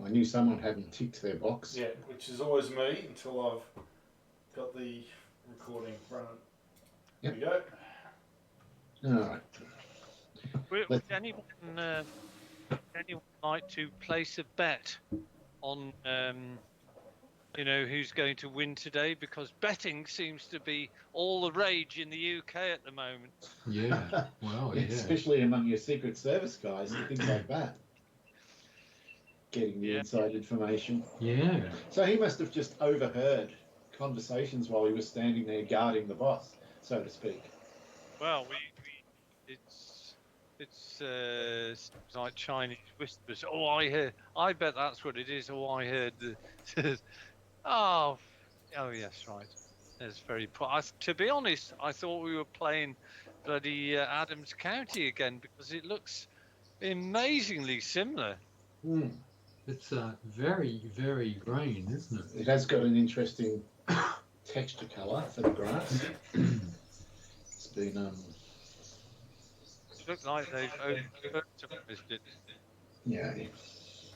I knew someone hadn't ticked their box. Yeah, which is always me until I've got the recording running. Yep. Here we go. All right. Would anyone like to place a bet on who's going to win today? Because betting seems to be all the rage in the UK at the moment. Yeah, well, yeah. Especially among your Secret Service guys and things like that. Getting the inside information. Yeah. So he must have just overheard conversations while he was standing there guarding the boss, so to speak. Well, it's like Chinese whispers. Oh, I bet that's what it is. Oh, I heard the. oh, yes, right. That's very. To be honest, I thought we were playing bloody Adams County again because it looks amazingly similar. Mm. It's very, very green, isn't it? It has got an interesting texture colour for the grass. It's been It looks like they've overfertilized it. Yeah,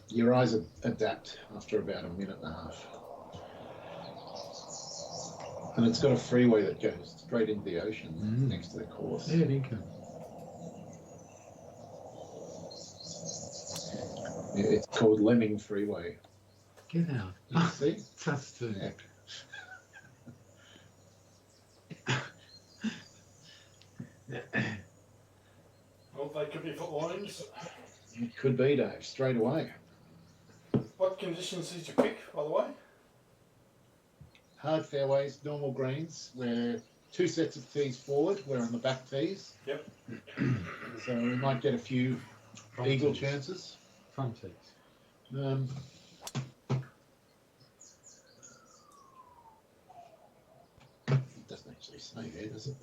your eyes adapt after about a minute and a half. And it's got a freeway that goes straight into the ocean next to the course. Yeah, it can. It's called Lemming Freeway. Get out. You see? That's too. Yeah. Well, they could be foot lines. It could be, Dave, straight away. What conditions did you pick, by the way? Hard fairways, normal greens, where 2 sets of tees forward, we're on the back tees. Yep. So we might get a few Front eagle tees. chances. Front tees. It doesn't actually say there, does it?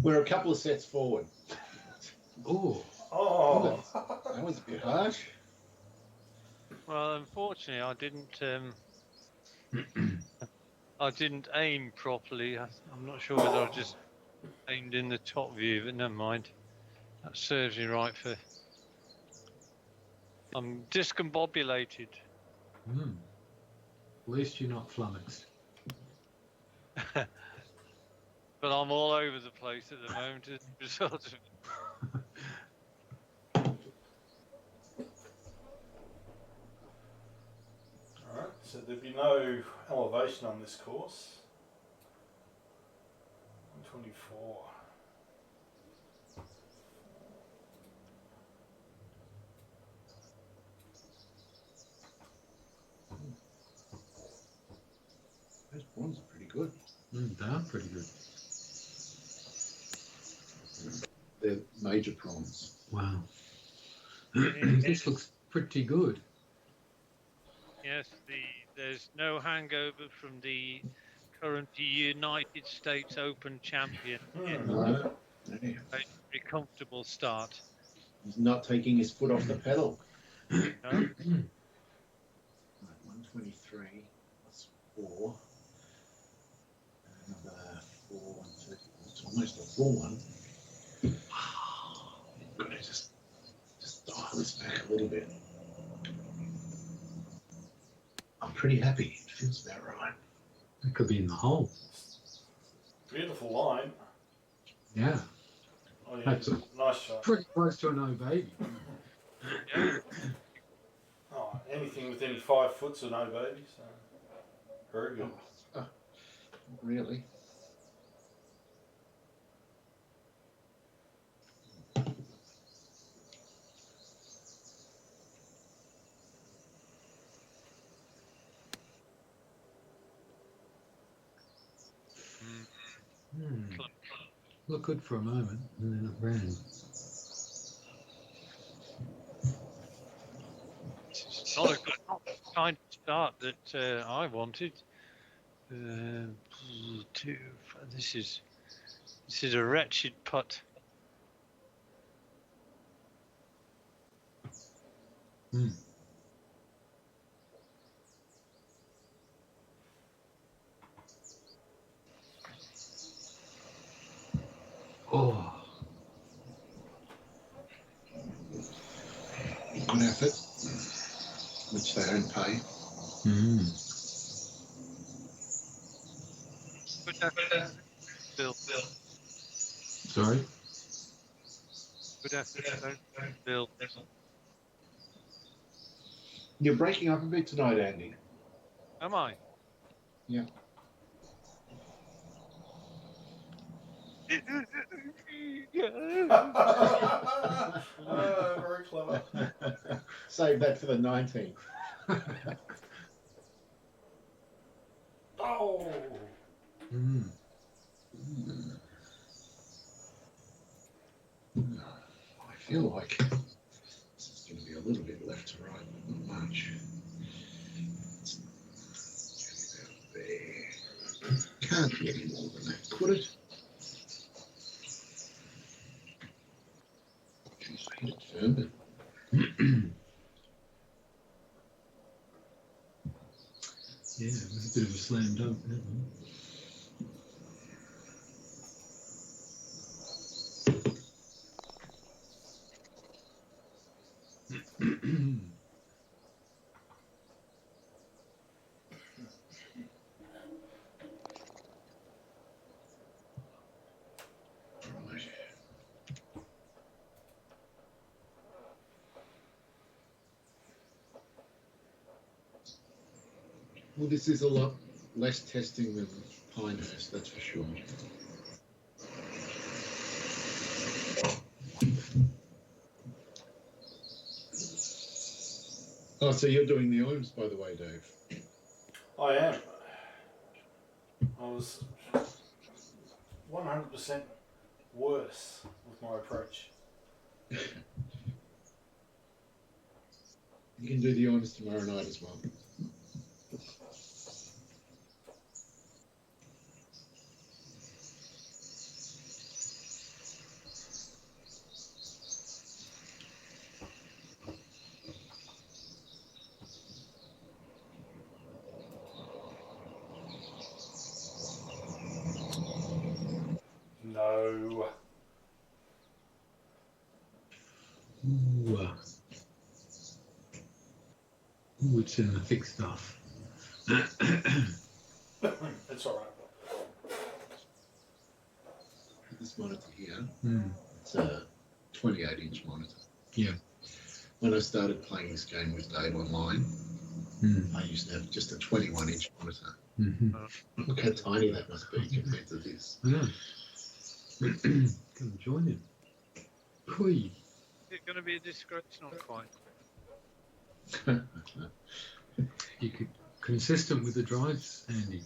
We're a couple of sets forward. Oh. Oh. That was a bit harsh. Well, unfortunately, I didn't aim properly. I'm not sure whether I just aimed in the top view, but never mind. That serves me right for. I'm discombobulated. At least you're not flummoxed. But I'm all over the place at the moment as a result of it. Alright, so there'd be no elevation on this course. 124. Those prawns are pretty good. They are pretty good. They're major prawns. Wow. This looks pretty good. Yes, there's no hangover from the current United States Open champion. No. A very comfortable start. He's not taking his foot off the pedal. No? Right, 123 plus 4. Another 4, 130. It's almost a full one. I'm going to just dial this back a little bit. I'm pretty happy. It feels about right. It could be in the hole. Beautiful line. Yeah. Oh yeah, That's nice shot. pretty close to a no baby. Yeah. Oh, anything within 5 foot's a no baby, so very good. Really? Looked good for a moment, and then it ran. It's not a good kind of start that I wanted. This is a wretched putt. Oh. Good effort. which they don't pay. Good afternoon, Bill. Sorry? Good afternoon, Bill. You're breaking up a bit tonight, Andy. Am I? Yeah. Very clever. Save that for the 19th. Oh. I feel like there's going to be a little bit left to right, but not much. About there. Can't be any more than that, could it? Geez, I hit it firm, but Yeah, it was a bit of a slam dunk, that one. right. Well, this is a lot less testing than Pinehurst, that's for sure. Oh, so you're doing the OIMS, by the way, Dave? I am. I was 100% worse with my approach. You can do the OIMS tomorrow night as well. No. Ooh, it's in the thick stuff. It's alright. This monitor here, Mm. it's a 28-inch monitor. Yeah. When I started playing this game with Dave online, I used to have just a 21-inch monitor. Look how tiny that must be compared to this. I know. Come join him. Oi. Is it going to be a disgrace? Not quite. You could consistent with the drives, Andy.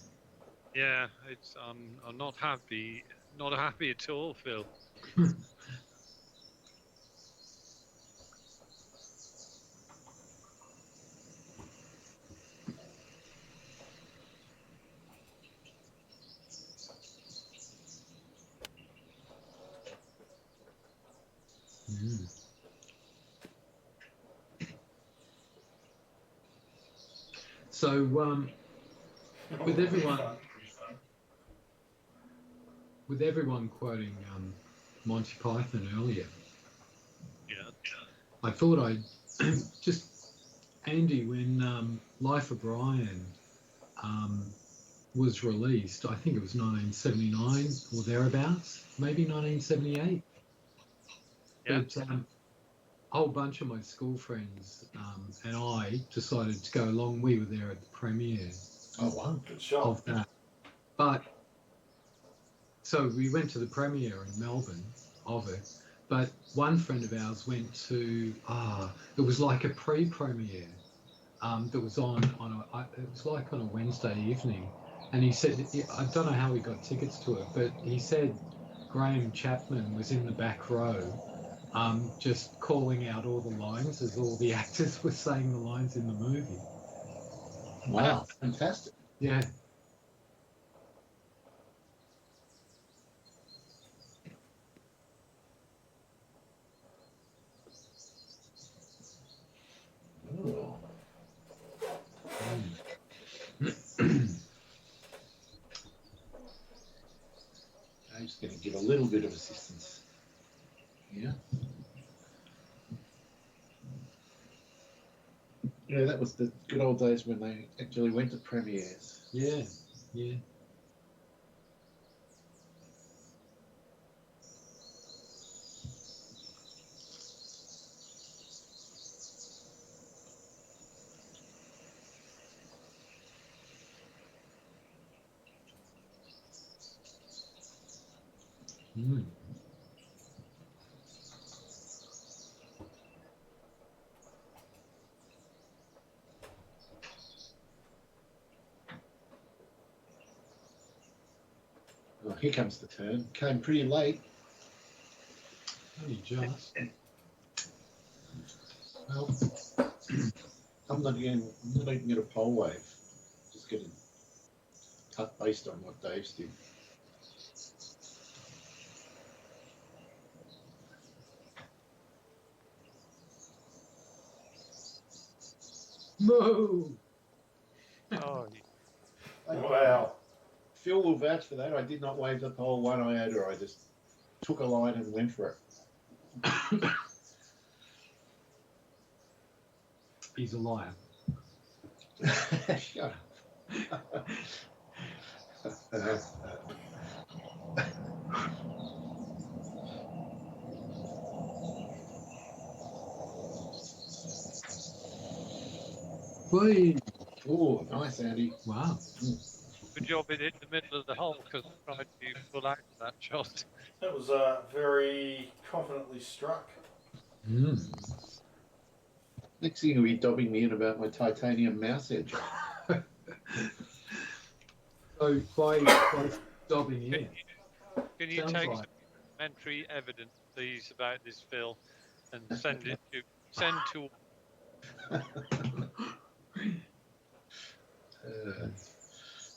Yeah, it's I'm not happy. Not happy at all, Phil. So, with everyone quoting Monty Python earlier, Yeah. I thought I'd just, Andy, when Life of Brian was released, I think it was 1979 or thereabouts, maybe 1978. Yeah. But a whole bunch of my school friends and I decided to go along. We were there at the premiere Oh, wow. Good shot. of that. But so we went to the premiere in Melbourne of it. But one friend of ours went to it was like a pre-premiere that was on it was like on a Wednesday evening, and he said, I don't know how he got tickets to it, but he said Graham Chapman was in the back row, just calling out all the lines as all the actors were saying the lines in the movie. Wow, fantastic. Yeah. Oh. I'm just going to give a little bit of assistance here. Yeah, that was the good old days when they actually went to premieres. Yeah, yeah. Mm. Oh, here comes the turn. Came pretty late. Only just. Well, I'm not even get a pole wave. Just getting cut based on what Dave's did. Moo! Oh, Wow. Phil will vouch for that. I did not wave the pole one iota. I just took a line and went for it. He's a liar. Shut up. Whee! Oh, nice, Andy. Wow. good job it hit the middle of the hole because I tried to pull out that shot. That was very confidently struck. Mm. Next thing you'll be dobbing me in about my titanium mouse edge. So by dobbing in. Can you Sounds take like. some documentary evidence, please, about this, Phil, and send to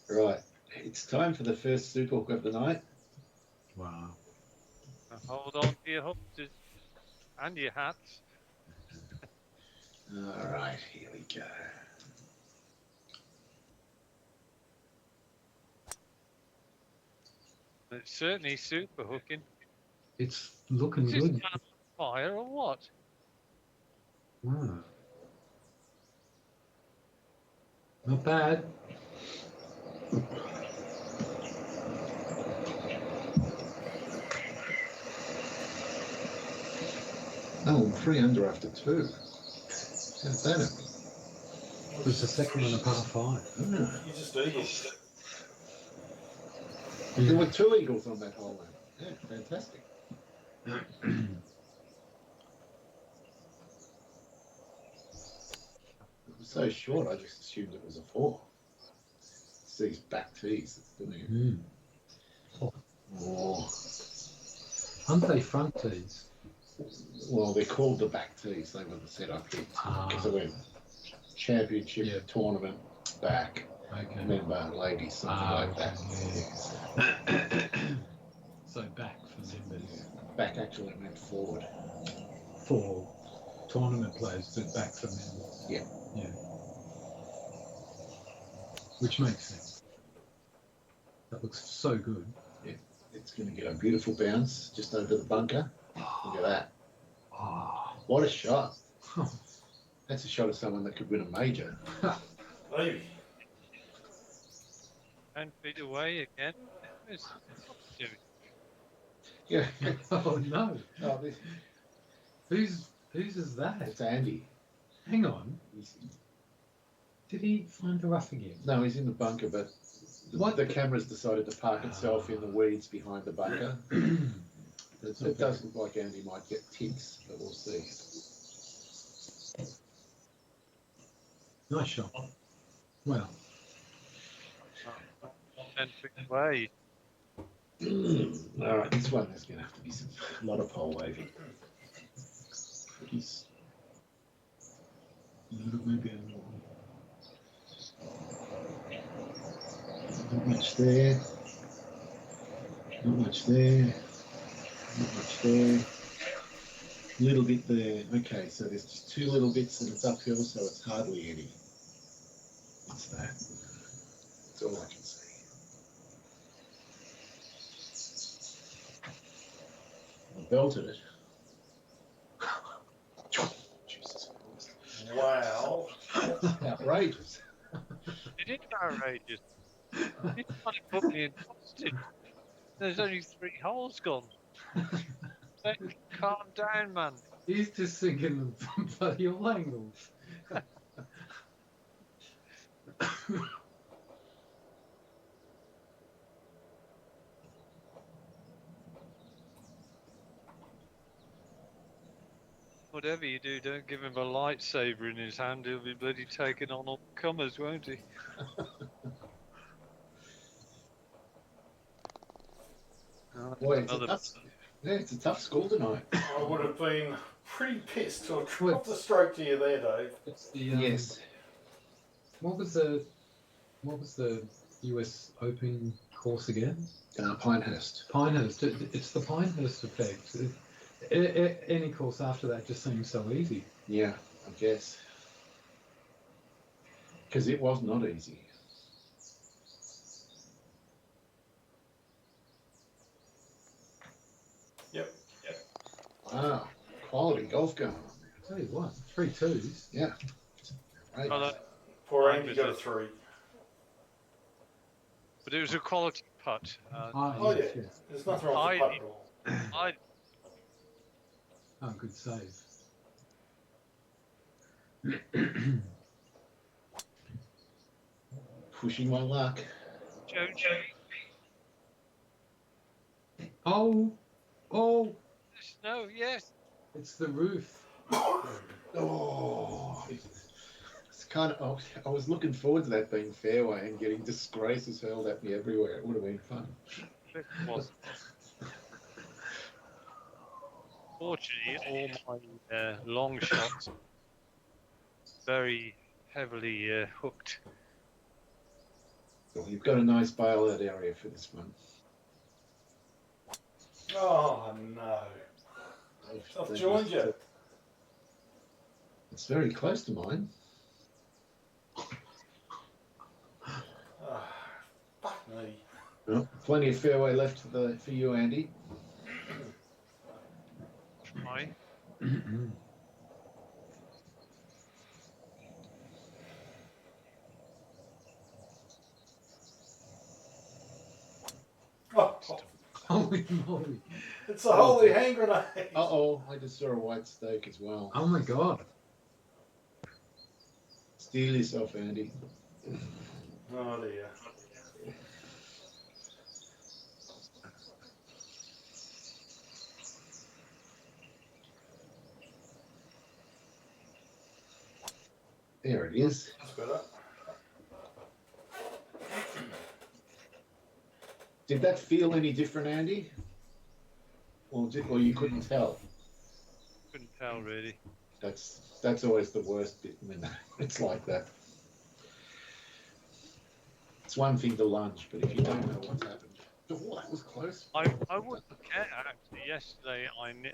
Right, it's time for the first super hook of the night. Wow. hold on to your hooks and your hats. All right, here we go. It's certainly super hooking. It's looking Is this good. on fire or what? Wow. Not bad. Oh, 3 under after 2. How's that happen? It was the second one, a par 5. Ah, You just eagled. there were 2 eagles on that hole then. Yeah, fantastic. It was so short, I just assumed it was a 4. It's these back tees that's doing it. Mm. Oh, Aren't they front tees? well, they're called the back tees. They were the setup hits. Because it went championship, tournament, back, Okay. member, ladies, something like that. Yeah. So back for members. Back actually went forward. For tournament players, but back for members. Yeah. Yeah. Which makes sense. That looks so good. It's going to get a beautiful bounce just over the bunker. Look at that. Oh. What a shot. That's a shot of someone that could win a major. Maybe. 10 feet away again. Yeah. Oh no. Oh, this, Whose is that? it's Andy. Hang on. He's, Did he find the rough again? no, he's in the bunker, but What? the camera's decided to park itself in the weeds behind the bunker. It does look like Andy might get ticks, but we'll see. Nice shot. Well. 10 feet away. All right, this one there's going to have to be a lot of pole waving. He's maybe not much there. Not much there. Not much there. A little bit there. Okay, so there's just 2 little bits and it's uphill, so it's hardly any. It's that. That's all I can see. I belted it. Jesus Christ. Wow. Outrageous. It is outrageous. You're trying to put me in hostage. There's only 3 holes gone. Calm down, man. He's just thinking of bloody all angles. Whatever you do, don't give him a lightsaber in his hand. He'll be bloody taking on all comers, won't he? Boy, it's a tough score tonight. I would have been pretty pissed to have dropped the stroke to you there, Dave. It's the Yes. What was the US Open course again? Pinehurst. Pinehurst. It's the Pinehurst effect. Any course after that just seems so easy. Yeah, I guess. Because it was not easy. Yep. Wow, quality golf going on there. Tell you what, 3 twos. Yeah. Right. Poor Andy got a 3. But it was a quality putt. Oh, yes, yeah. yes. There's nothing wrong with the putt at all. Oh, good save. Pushing my luck. Jojo. Oh, No, yes. it's the roof. Oh, it's kind of. I was looking forward to that being fairway and getting disgraces hurled at me everywhere. It would have been fun. It was. Fortunately, all my long shots very heavily hooked. Well, you've got a nice bailout area for this one. Oh, no. I've joined you. It's very close to mine. Fuck me. Well, plenty of fairway left for you, Andy. Try. Oh, Holy moly. it's a holy hand grenade. Uh-oh, I just saw a white stake as well. Oh my god. Steel yourself, Andy. Oh, dear. There it is. That's better. Did that feel any different, Andy? Or you couldn't tell? Couldn't tell really. That's always the worst bit when it's like that. It's one thing to lunge, but if you don't know what's happened. Oh, that was close. I wouldn't care actually. Yesterday,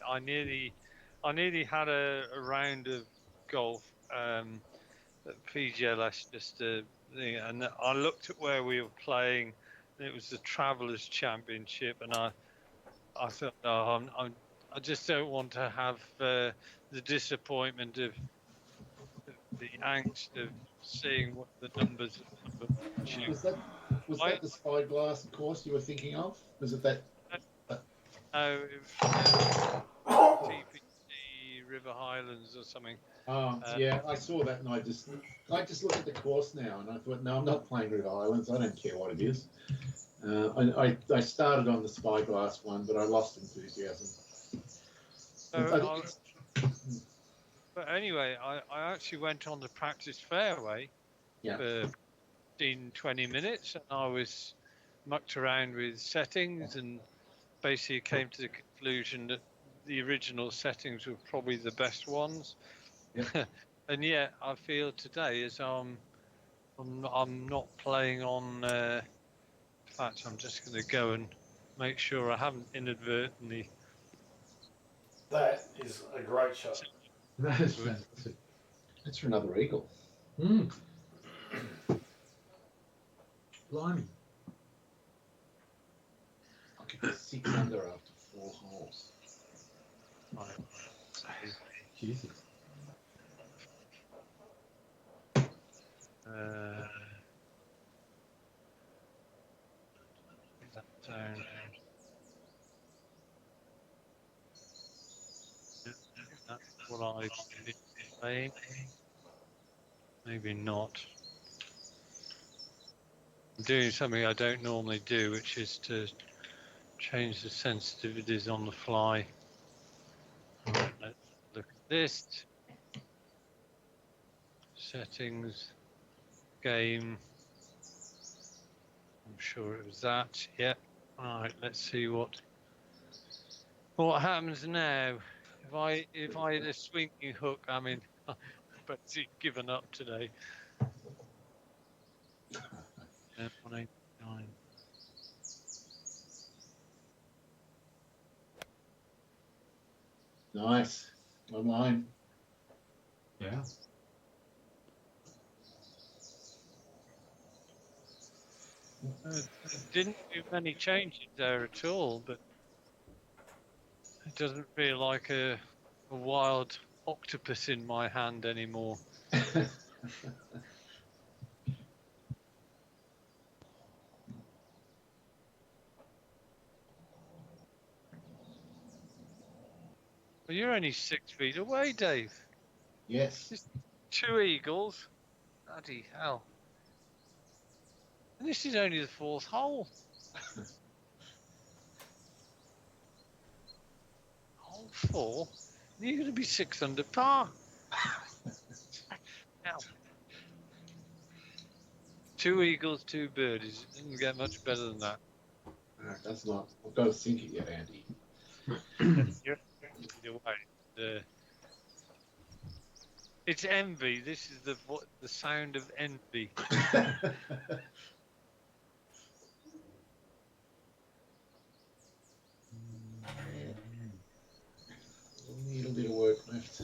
I nearly had a round of golf at PGLS thing, and I looked at where we were playing. And it was the Travellers Championship, and I thought, no, I just don't want to have the disappointment of the angst of seeing what the numbers are. Was that the Spyglass course you were thinking of? Was it that? No, it was TPC River Highlands or something. Yeah, I saw that, and I just looked at the course now, and I thought, no, I'm not playing River Highlands. I don't care what it is. I started on the Spyglass one, but I lost enthusiasm. But anyway, I actually went on the practice fairway for 15-20 minutes, and I was mucked around with settings and basically came to the conclusion that the original settings were probably the best ones. Yep. And yet I feel today as I'm not playing on. In fact, I'm just going to go and make sure I haven't inadvertently. That is a great shot. That is fantastic. That's for another eagle. Blimey. I could get 6 under after 4 holes. Jesus. sound. That's what I've been playing. Maybe not. I'm doing something I don't normally do, which is to change the sensitivities on the fly. Right, let's look at this. Settings, game. I'm sure it was that. Yep. All right. Let's see what happens now. If I hit a swinging hook, I mean, I've basically given up today. 189. Nice. Online. Yeah. Didn't do many changes there at all, but it doesn't feel like a wild octopus in my hand anymore. Well, you're only 6 feet away, Dave. Yes. Just 2 eagles. Bloody hell. And this is only the 4th hole. Hole 4? You're going to be 6 under par. Now, 2 eagles, 2 birdies. It doesn't get much better than that. That's not. I've got to sink it yet, Andy. You're away. It's envy. This is the sound of envy. A little bit of work left.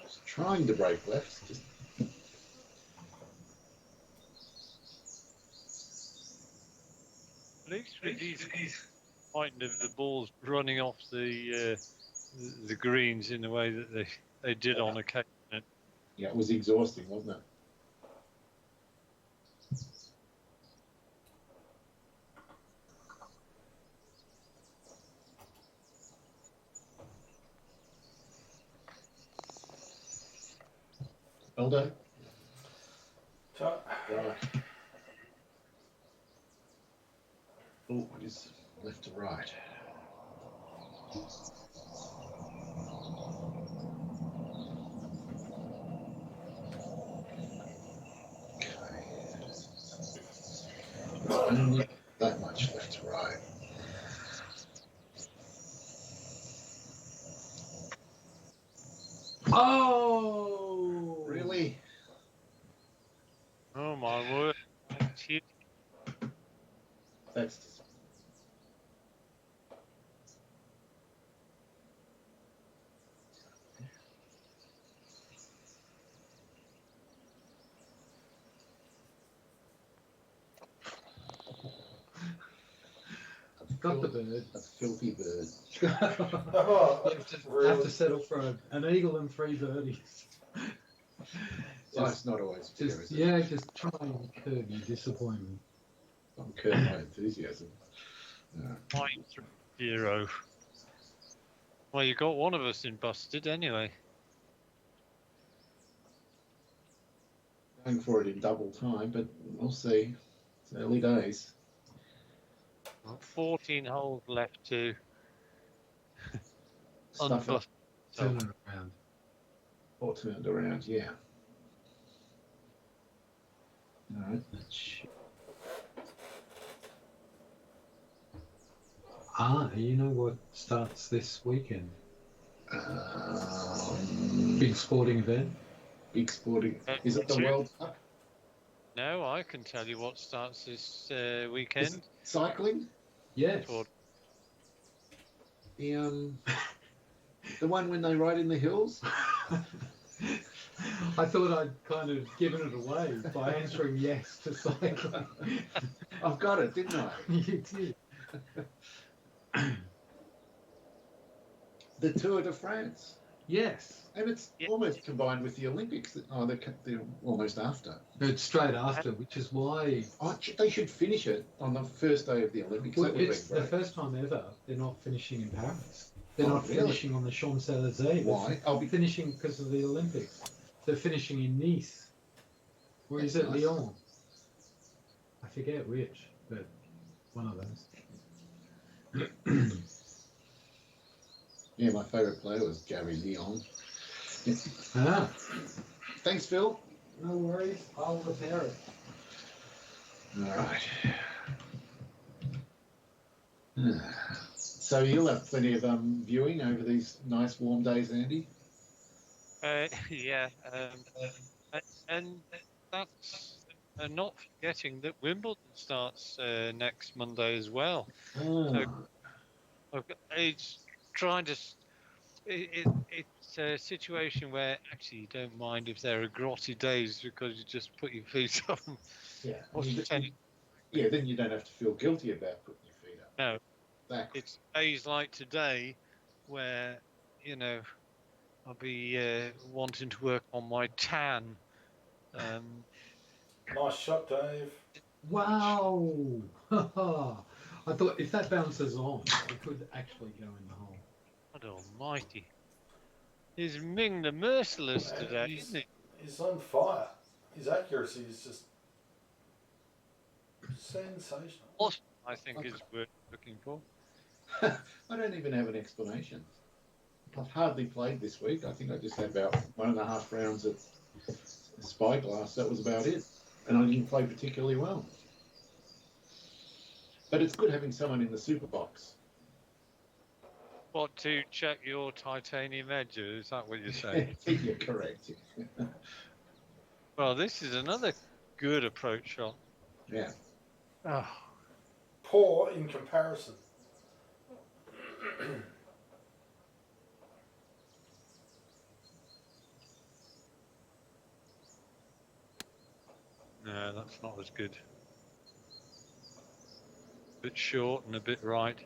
Just trying to break left. Just At least with these point of the balls running off the greens in the way that they did on occasion. yeah, it was exhausting, wasn't it? Well done. So, Right. Oh, it is left to right. Okay. Only that much left to right. Oh! Really? Oh my word! It's huge. That's just... Got the bird. A filthy bird. You oh, have to settle for an eagle and 3 birdies. Life's not always fair, is Just, it? yeah, just try and curb your disappointment. I'm curbing my enthusiasm. No. 930. Well, you got one of us in busted anyway. Going for it in double time, but we'll see. It's early days. 14 holes left to Stuff it unbust. So Turn it around. or turned around, yeah. All right. You know what starts this weekend? Um, Big sporting event. big sporting. Is it the Two. World Cup? no, I can tell you what starts this Is weekend. it cycling? Yes. Toward- The The one when they ride in the hills? I thought I'd kind of given it away by answering yes to cycling. I've got it, didn't I? You did. The Tour de France. Yes. And it's Yeah. almost combined with the Olympics. Oh, they're almost after. It's straight after, which is why. Oh, they should finish it on the first day of the Olympics. Well, That would it's be the great. first time ever they're not finishing in Paris. They're Oh, not really? finishing on the Champs-Élysées. Why? They're finishing because of the Olympics. They're finishing in Nice. Or is That's it nice. Lyon? I forget which, but one of those. Yeah, my favourite player was Gary Leon. Ah, Thanks, Phil. no worries. I'll repair it. All right. So you'll have plenty of viewing over these nice warm days, Andy. Yeah, and that's not forgetting that Wimbledon starts next Monday as well. So it's trying to. It's a situation where actually you don't mind if there are grotty days because you just put your feet up. Yeah. Watch the tennis. Yeah, then you don't have to feel guilty about putting your feet up. No, Exactly. it's days like today where I'll be wanting to work on my tan. Nice shot, Dave. Wow! I thought if that bounces on, it could actually go in the hole. God almighty. He's Ming the Merciless Man, today, isn't he? He's on fire. His accuracy is just sensational. Awesome, I think is worth looking for. I don't even have an explanation. I've hardly played this week. I think I just had about 1.5 rounds of Spyglass. That was about it. And I didn't play particularly well. But it's good having someone in the super box. What, to check your titanium edge? Is that what you're saying? You're correct. Well, this is another good approach shot. Yeah. Oh, Poor in comparison. no, that's not as good. A bit short and a bit right.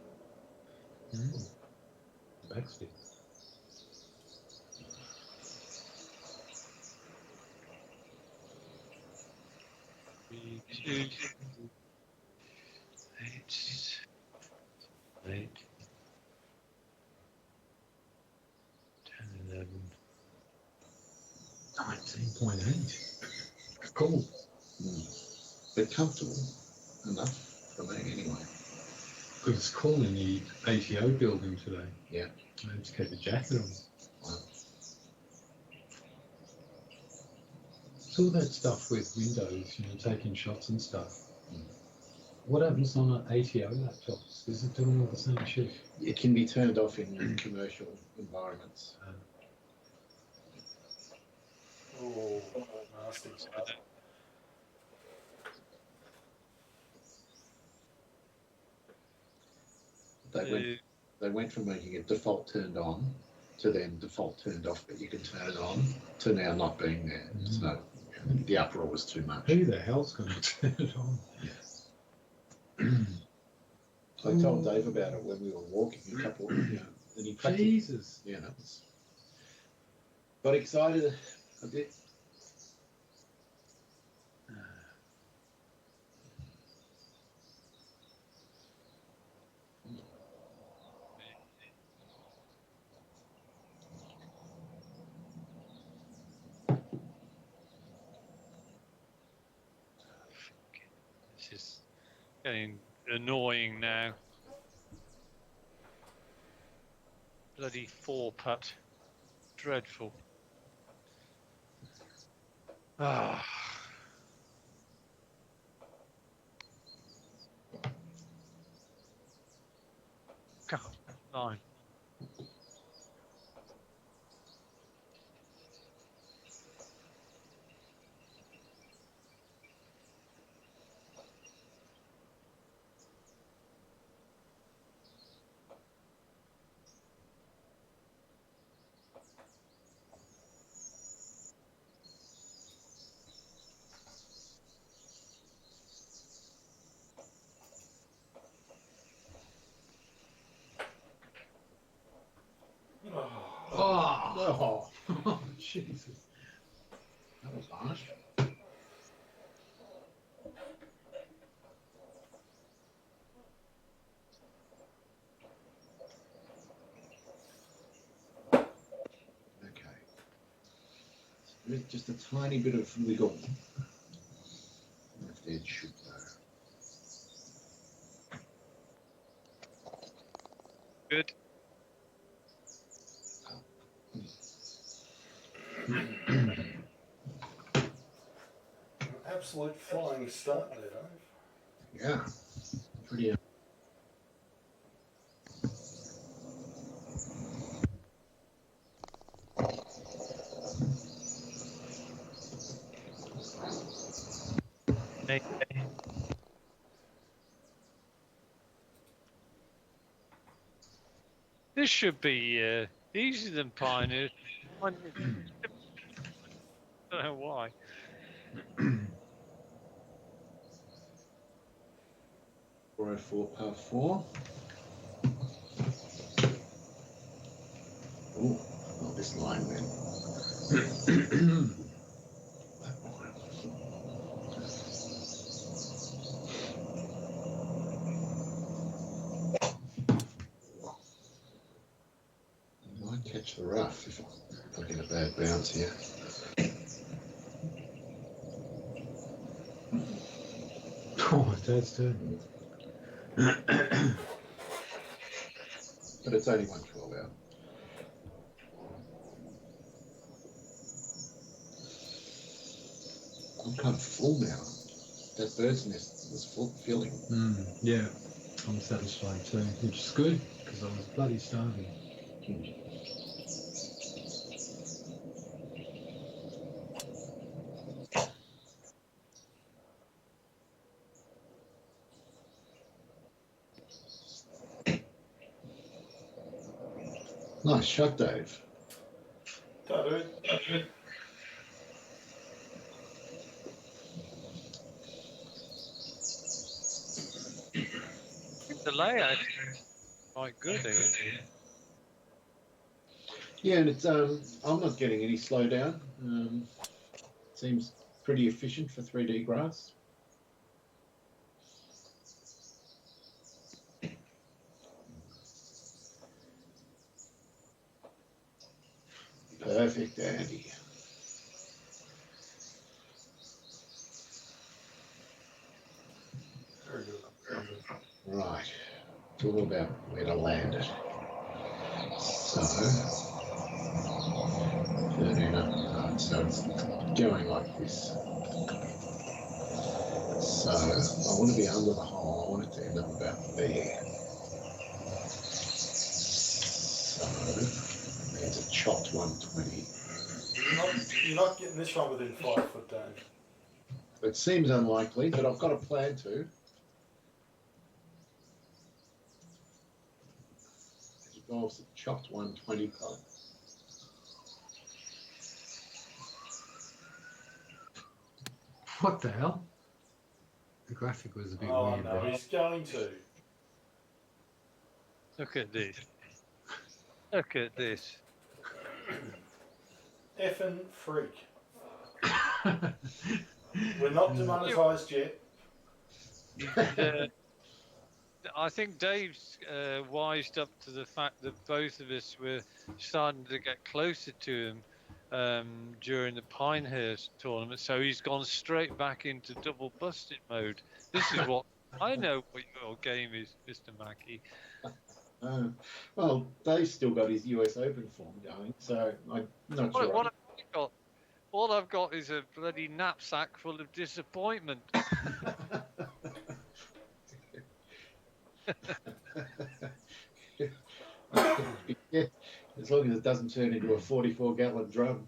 Backspin. Three, two, 8, 10, 11. 19.8. Cool. But comfortable enough for me anyway. It was cool in the ATO building today. Yeah. I just kept a jacket on. Wow. It's all that stuff with Windows, taking shots and stuff. What happens on an ATO laptops? Is it doing all the same shit? It can be turned off in commercial environments. Oh, nasty. They went from making it default turned on to then default turned off, but you can turn it on, to now not being there. So the uproar was too much. Who the hell's going to turn it on? I told Dave about it when we were walking a couple, and he practiced. Jesus. Got excited a bit. This is getting annoying now. Bloody 4-putt. Dreadful. Ah. God, 9. Oh, Oh, Jesus. that was harsh. Okay. With just a tiny bit of wiggle. Left edge should go. Good. Absolute flying start there, Dave. Yeah. Pretty. Hey. This should be easier than Pioneer. I don't know why. 404 par 4. Oh, not this line then. That line. I might catch the rough if I get a bad bounce here. Oh, that's turn. But it's only 112 out. I'm kind of full now. That bird's nest was full, filling. Yeah, I'm satisfied too, which is good because I was bloody starving. Nice shot, Dave. Tattoo. The layout is quite good here. Yeah, and it's I'm not getting any slowdown. Seems pretty efficient for 3D grass. Perfect, Andy. Very good. Right. It's all about where to land it. So 13 up. Right, so it's going like this. So I want to be under the hole. I want it to end up about there. So there's a chopped 120. You're not getting this one within 5 foot, Dave. It seems unlikely, but I've got a plan to. It involves a chopped 120 club. What the hell? The graphic was a bit Oh weird no, there. he's going to. Look at this. Look at this. Effing freak. We're not demonetised yet. Uh, I think Dave's wised up to the fact that both of us were starting to get closer to him during the Pinehurst tournament, so he's gone straight back into double busted mode. This is what I know what your game is, Mr. Mackey. Well, Dave's still got his US Open form going, so I'm not sure. What have I got? All I've got is a bloody knapsack full of disappointment. Yeah, as long as it doesn't turn into a 44-gallon drum.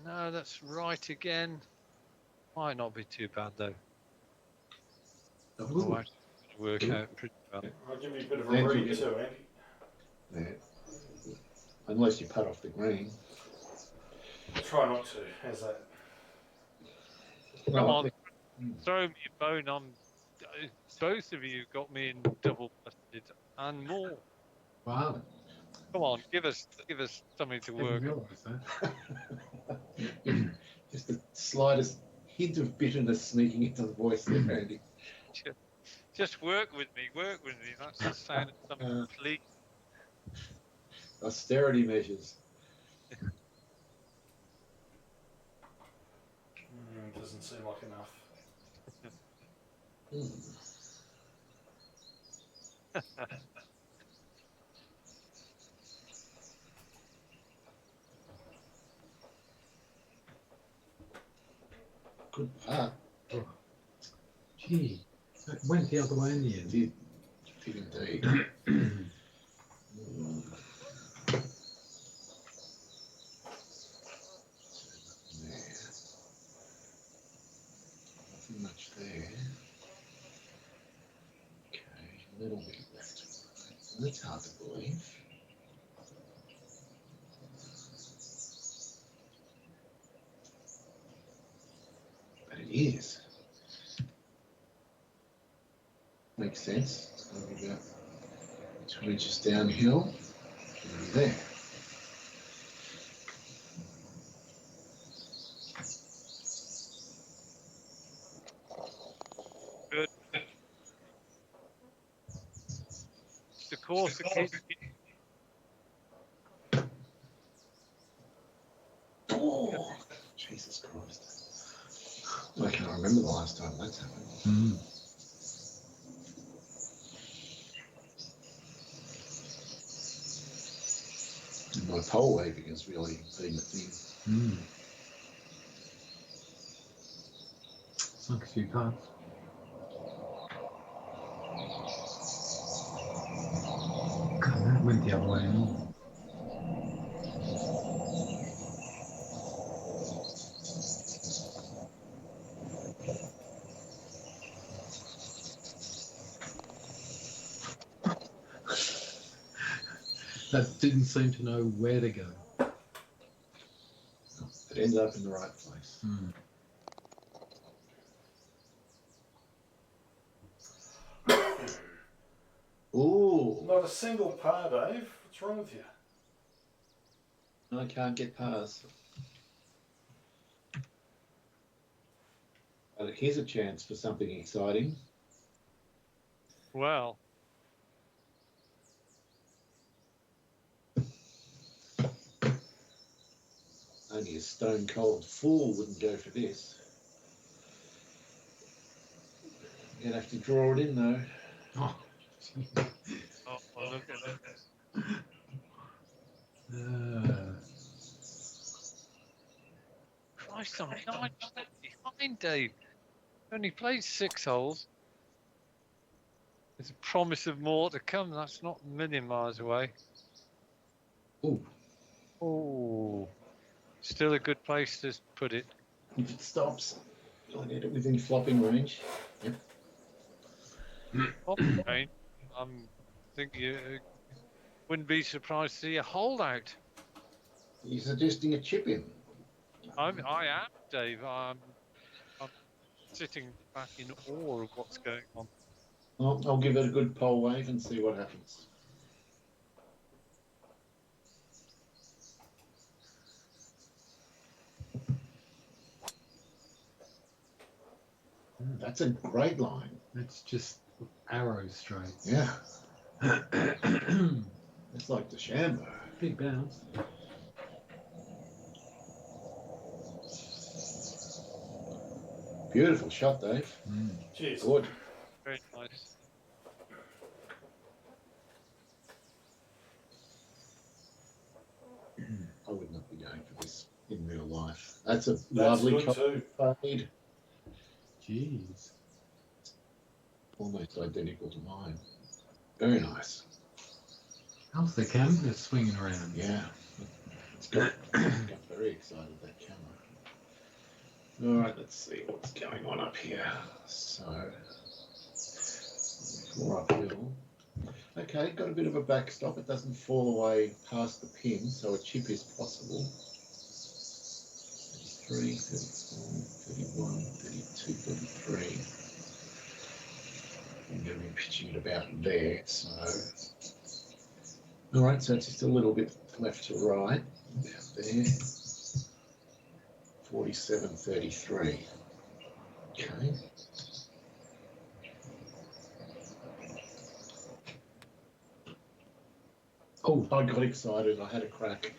No, that's right again. Might not be too bad though. Ooh. Might work out pretty well. I'll give you a bit of a read too, Andy. Yeah. Unless you putt off the green. Try not to. How's that? Come on, throw me a bone. Both of you got me in double busted. and more. Wow. Come on, give us something to Didn't work. realise that. Just the slightest hint of bitterness sneaking into the voice there, Andy. Just work with me. Work with me. That's the sound of something please. Austerity measures. Doesn't seem like enough. Good part. Oh. Gee, that went the other way in the end. Did indeed. Nothing much there. Okay, a little bit left. That's hard to believe. But it is. Makes sense. It's going to be about 2 inches downhill. And there. Good. The course again. Oh, Jesus Christ. I can't remember the last time that's happened. Mm. And my pole waving has really been the thing. Mm. Sunk a few parts. God, that went the other way in all. That didn't seem to know where to go. It ended up in the right place. Mm. Ooh, Not a single par, Dave. What's wrong with you? I can't get past. But here's a chance for something exciting. Well, Only a stone cold fool wouldn't go for this. You're gonna have to draw it in though. Oh, oh, look at that. Christ, I'm 9 behind, Dave. Only played 6 holes. There's a promise of more to come. That's not a million miles away. oh, Oh, still a good place to put it. If it stops, I need it within flopping range. Yep. Okay. I think you wouldn't be surprised to see a holdout. You're suggesting a chip in. I am, Dave. I'm sitting back in awe of what's going on. I'll give it a good pole wave and see what happens. That's a great line. that's just arrow straight. Yeah, it's like the Shambo. Big bounce. Beautiful shot, Dave. Mm. Cheers. Good. Very nice. I would not be going for this in real life. That's a That's lovely good too. fade. Jeez. Almost identical to mine. Very nice. How's the camera swinging around? Yeah. It's got very excited, that camera. All right, let's see what's going on up here. So, 4 uphill. Okay, got a bit of a backstop. It doesn't fall away past the pin, so a chip is possible. 33, 34, 31, 32, 33. And going to be pitching it about there. So, all right, so it's just a little bit left to right, about there. 47.33. Okay. Oh, I got excited. I had a crack.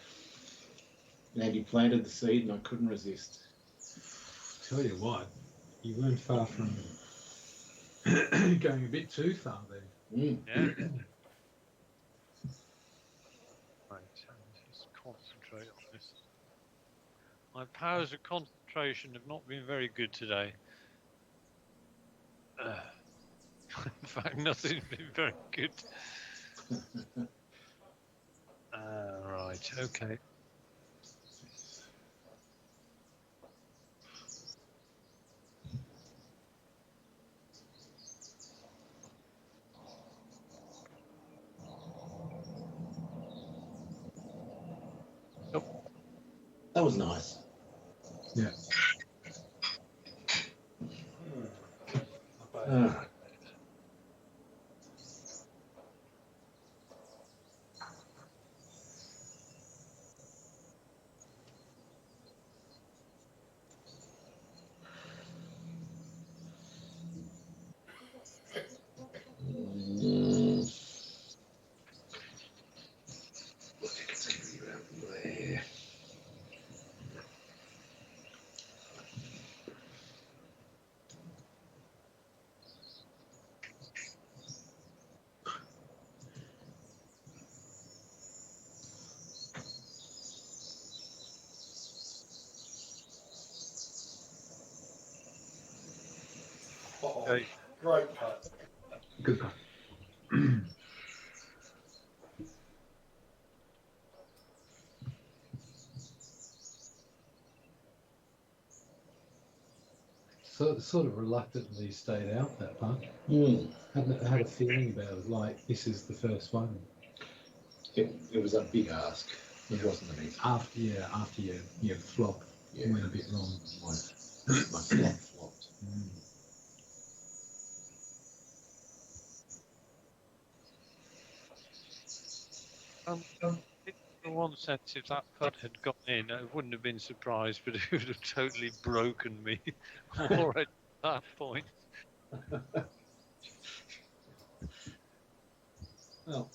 And he planted the seed and I couldn't resist. Tell you what, you weren't far from going a bit too far there. Mm. Yeah. Right, just concentrate on this. My powers of concentration have not been very good today. In fact, nothing's been very good. Right, okay. That was nice. Yeah. Not bad. Ah. Mm. I think it's going to be around there. Oh, Okay. great putt. Good putt. So, sort of reluctantly stayed out that putt. Mm. Had a feeling about it, like this is the first one. It was a big ask. It wasn't an easy. After you flop, Yeah. went a bit wrong. My flop flopped. Mm. In one sense, if that putt had gone in, I wouldn't have been surprised, but it would have totally broken me already at that point. Well,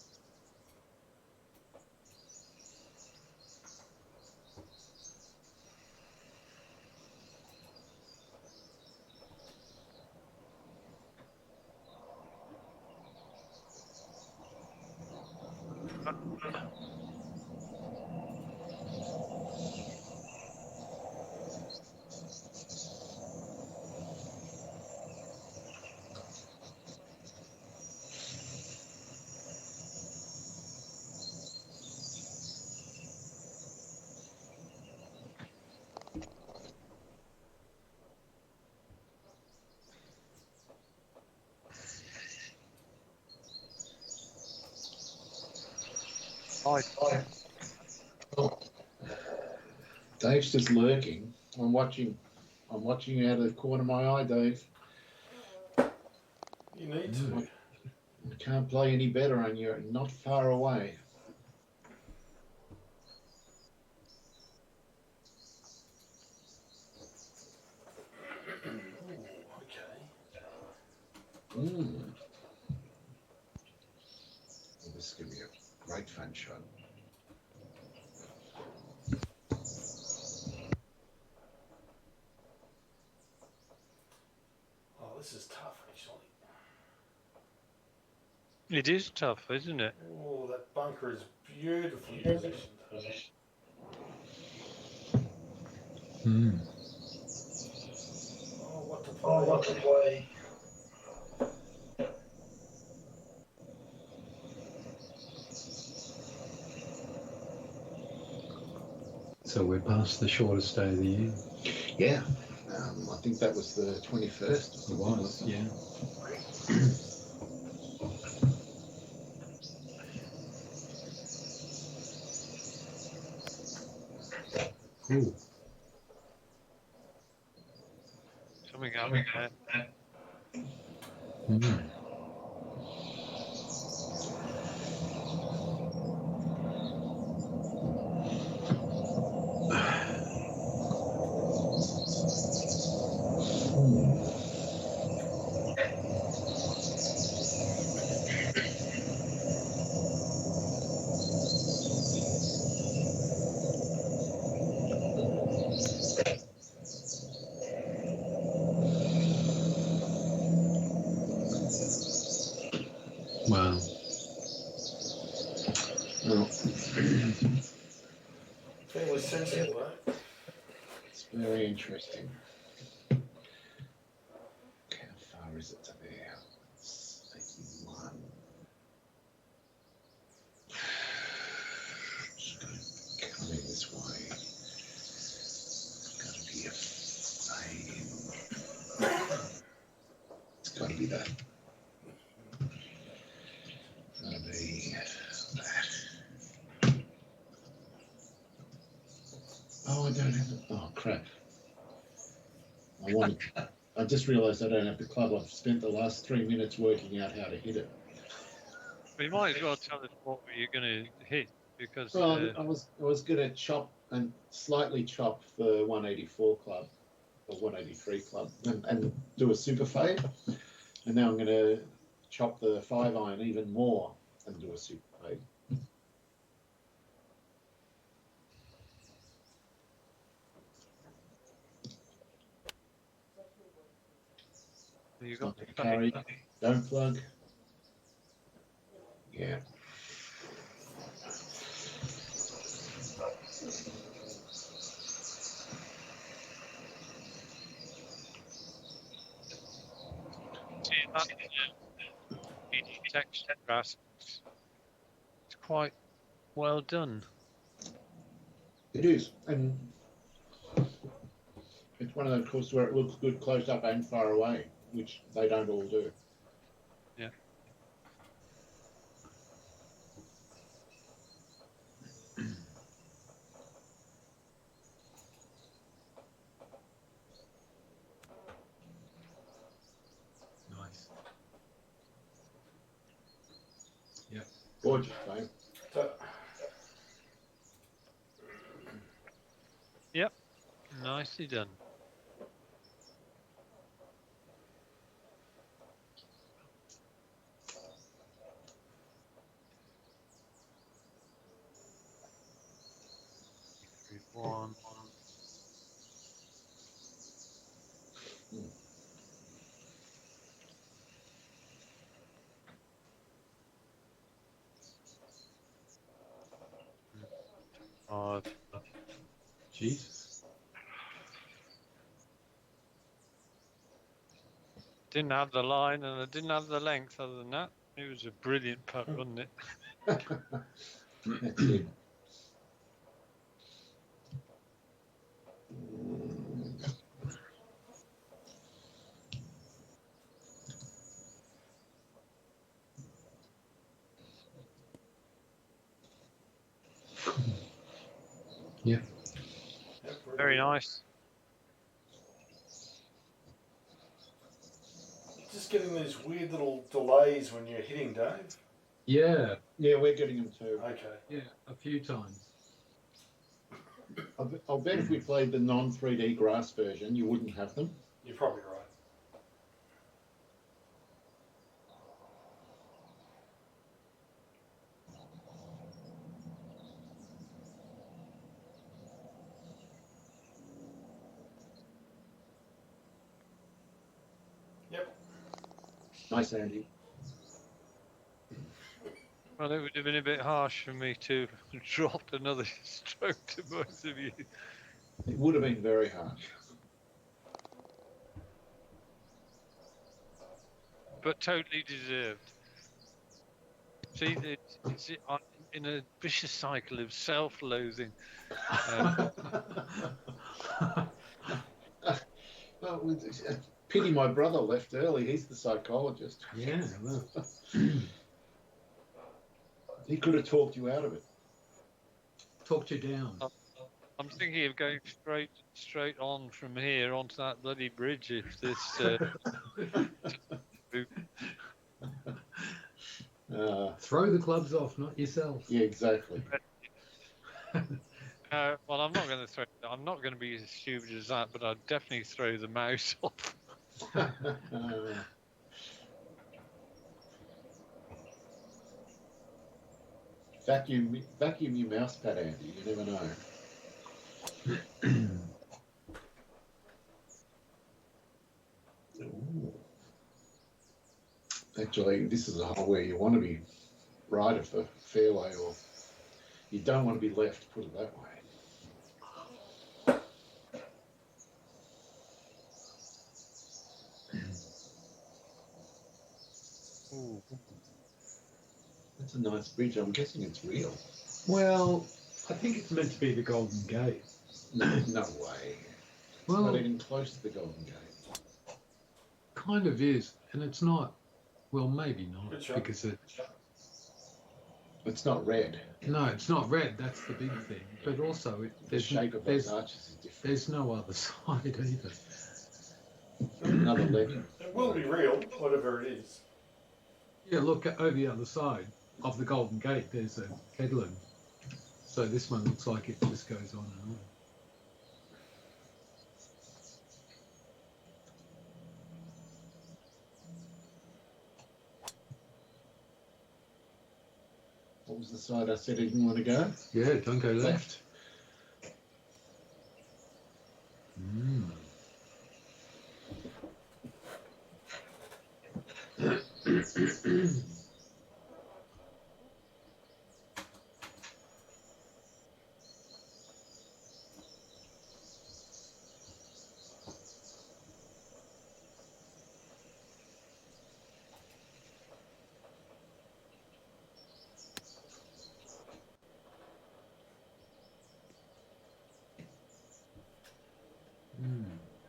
Right. Dave's just lurking. I'm watching you out of the corner of my eye, Dave. You need to. I can't play any better, and you're not far away. Ooh, okay. Mm. Well, this is going to be a great fun shot. Oh, this is tough, actually. It is tough, isn't it? Oh, that bunker is beautifully positioned. Mm. Oh, what to play. So we're past the shortest day of the year. Yeah, I think that was the 21st. It was, yeah. Cool. Something happened there. Mm. Wow. Well, Fairly sensible, though. it's very interesting. How far is it to there? It's 81. Just gotta come in this way. Gotta be a fade. It's gotta be that. Gotta be that. Oh, I don't have it. Oh, crap. I just realised I don't have the club. I've spent the last 3 minutes working out how to hit it. But you might as well tell us what you're going to hit because Well, I was going to chop and slightly chop the 184 club or 183 club and do a super fade, and now I'm going to chop the 5-iron even more and do a super fade. you Not got to carry. Don't plug. Yeah. that texture grass. It's quite well done. It is, and it's one of those courses where it looks good close up and far away, which they don't all do. Yeah. Nice. Yep. Gorgeous, mate. So, Yep. Nicely done. One. Jesus. Didn't have the line and I didn't have the length. Other than that, it was a brilliant putt, wasn't it? That's it. Yeah. yeah, Very nice. Just getting these weird little delays when you're hitting, Dave. Yeah. Yeah, we're getting them too. Okay. Yeah. A few times. I'll bet if we played the non-3D grass version, you wouldn't have them. You're probably right. Yep. Nice, Andy. Well, it would have been a bit harsh for me to drop another stroke to both of you. It would have been very harsh. But totally deserved. See, I'm in a vicious cycle of self-loathing. Well, pity my brother left early. He's the psychologist. Yeah. Well. He could have talked you out of it. Talked you down. I'm thinking of going straight on from here onto that bloody bridge if this. Throw the clubs off, not yourself. Yeah, exactly. Well, I'm not going to throw. I'm not going to be as stupid as that, but I'd definitely throw the mouse off. Vacuum your mouse pad, Andy. You never know. Ooh. Actually, this is a hole where you want to be right of the fairway, or you don't want to be left, put it that way. Ooh. That's a nice bridge. I'm guessing it's real. Well, I think it's meant to be the Golden Gate. No, no way. It's Well, not even close to the Golden Gate. kind of is, and it's not. Well, maybe not, Good shot. because It's not red. no, it's not red. That's the big thing. But also, The shape of those arches is different. there's no other side either. Another levy. It will be real, whatever it is. Yeah, look over the other side of the Golden Gate. There's a headland. So this one looks like it just goes on and on. What was the side I said I didn't want to go? Yeah, don't go left. Left.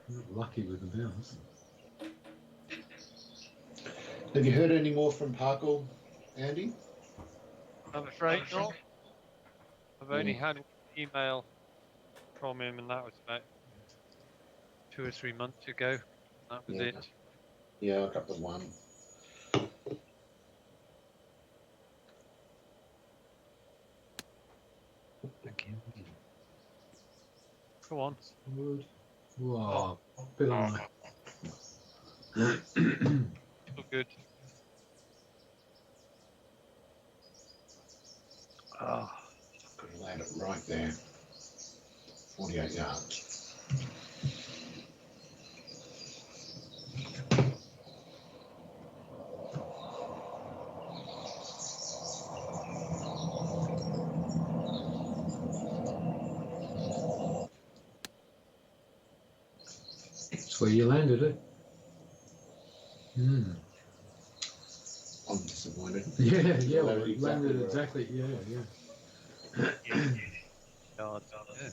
Not lucky with the bounce. Have you heard any more from Parkle, Andy? I'm afraid not. I've only had one email from him, and that was about 2 or 3 months ago. That was Yeah. it. Yeah, I got the one. Thank you. Go on. Good. Wow, bit on Still good. Ah. Could have landed it right there. 48 yards. That's where you landed it. I'm disappointed. Yeah, yeah, well, Landed it landed exactly exactly. Yeah. God, yeah.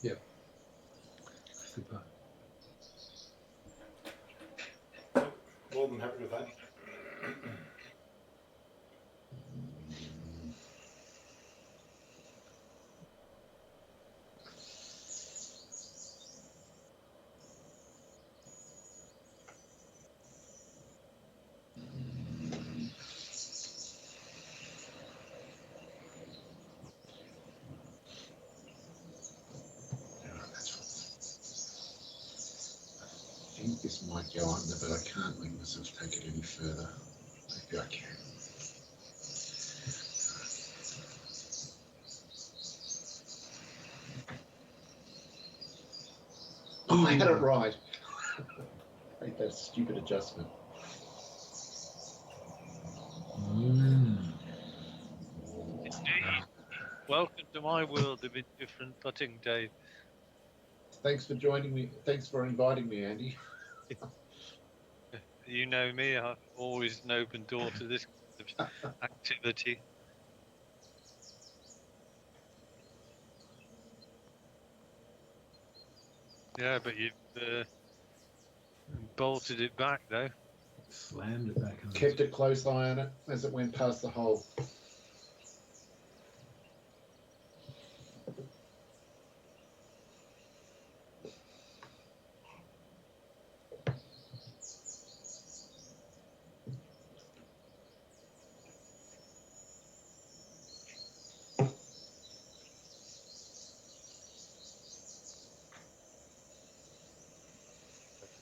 Yep. Good putt. More than happy with that. I think this might go under, but I can't make myself take it any further. Maybe I can. Oh, I had it right. I made that stupid adjustment. Indeed. Welcome to my world of indifferent putting, Dave. Thanks for joining me. Thanks for inviting me, Andy. You know me, I've always an open door to this kind of activity. Yeah, but you've bolted it back though. Slammed it back on. Kept a close eye on it as it went past the hole. I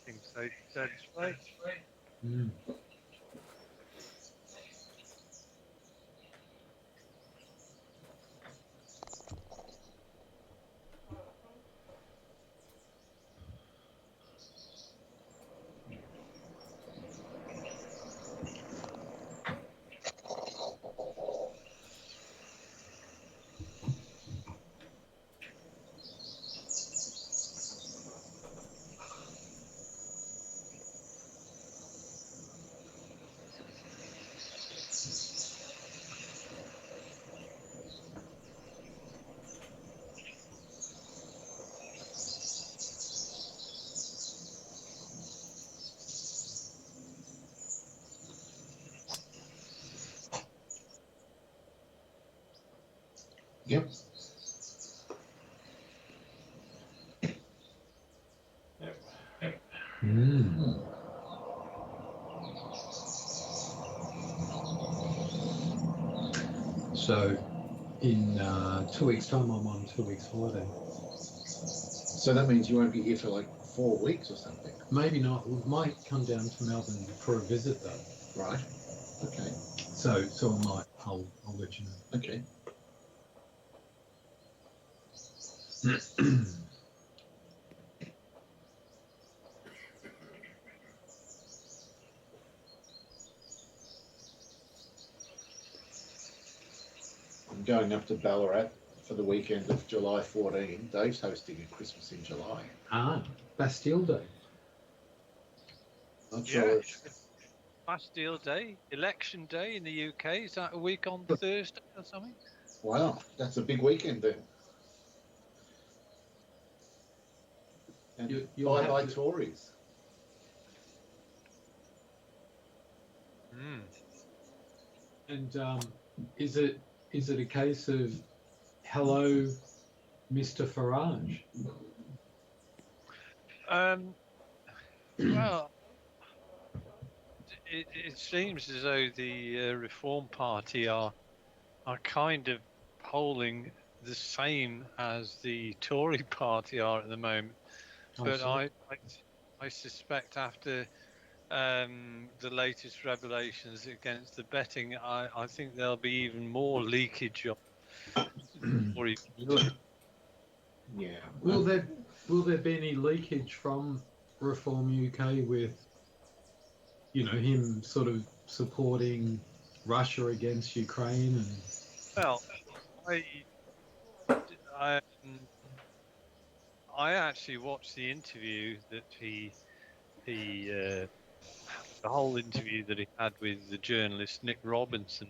think so. That's right. Mm. Yep. Yep. Mm. So, in 2 weeks' time, I'm on 2 weeks holiday. So that means you won't be here for like 4 weeks or something. Maybe not. We might come down to Melbourne for a visit, though. Right. Okay. So I might. I'll let you know. Okay. I'm going up to Ballarat for the weekend of July 14. Dave's hosting a Christmas in July. Bastille Day. Not sure. Yeah. Bastille Day, Election Day in the UK. Is that a week on Thursday or something? Wow, that's a big weekend then. And You'll have bye-bye to- Tories. Mm. And is it a case of hello, Mr. Farage? Well, it seems as though the Reform Party are kind of polling the same as the Tory Party are at the moment. But I suspect after the latest revelations against the betting, I think there'll be even more leakage of Tory. Yeah. Will there be any leakage from Reform UK with, him sort of supporting Russia against Ukraine and? Well, I I actually watched the interview that the whole interview that he had with the journalist Nick Robinson,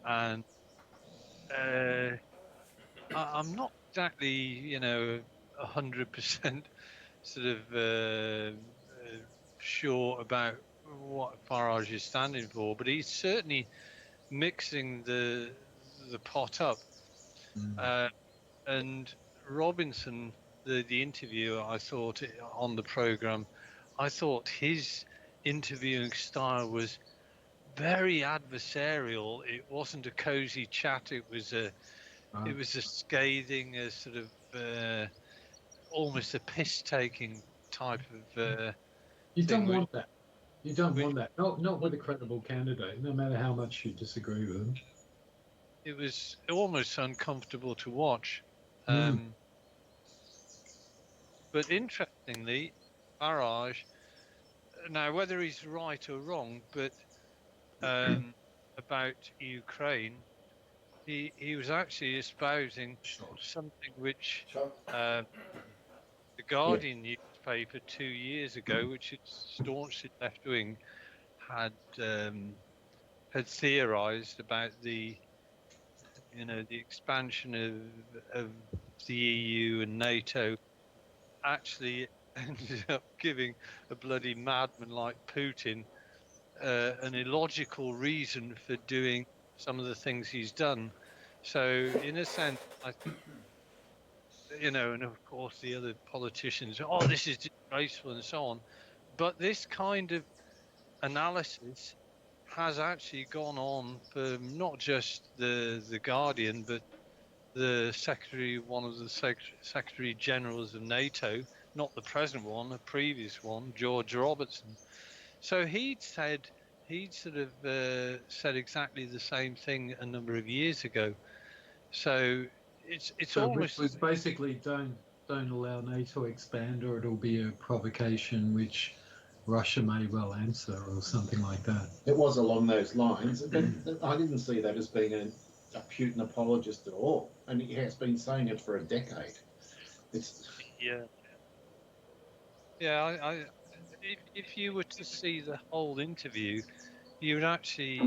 and I'm not exactly 100% sort of sure about what Farage is standing for, but he's certainly mixing the pot up. And Robinson, the interviewer, I thought on the program, I thought his interviewing style was very adversarial. It wasn't a cozy chat. It was a scathing, a sort of almost a piss-taking type of. You don't thing want that. You don't want that. Not with a credible candidate, no matter how much you disagree with them. It was almost uncomfortable to watch. But interestingly, Farage, now whether he's right or wrong, but about Ukraine, he was actually espousing something which the Guardian newspaper 2 years ago, which is staunchly left wing, had theorized about the expansion of the EU and NATO actually ended up giving a bloody madman like Putin an illogical reason for doing some of the things he's done. So, in a sense, I think, and of course the other politicians, oh, this is disgraceful and so on. But this kind of analysis has actually gone on for not just the Guardian, but one of the secretary generals of NATO, not the present one, the previous one, George Robertson. So he'd sort of said exactly the same thing a number of years ago. So it's So almost, which was basically don't allow NATO to expand, or it'll be a provocation which Russia may well answer, or something like that. It was along those lines, but I didn't see that as being a Putin apologist at all, and he has been saying it for a decade. It's yeah. If you were to see the whole interview, you would actually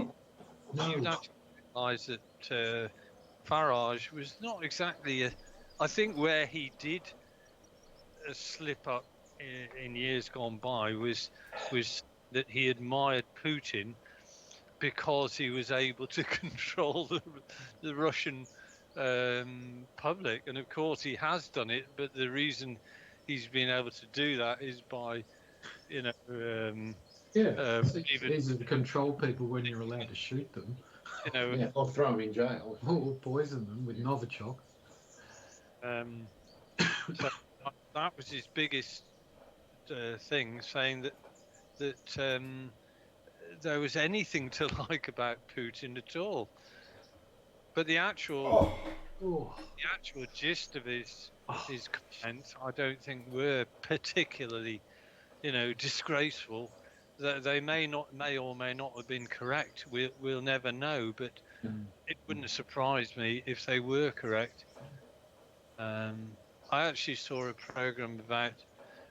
realise that Farage was not exactly I think where he did slip up in years gone by was that he admired Putin because he was able to control the Russian public, and of course he has done it. But the reason he's been able to do that is by, even easy to control people when you're allowed to shoot them, or throw them in jail, or poison them with Novichok. So that was his biggest thing, saying that there was anything to like about Putin at all. But the actual gist of his comments, I don't think were particularly, disgraceful. They may or may not have been correct. We'll never know. But it wouldn't have surprised me if they were correct. I actually saw a program about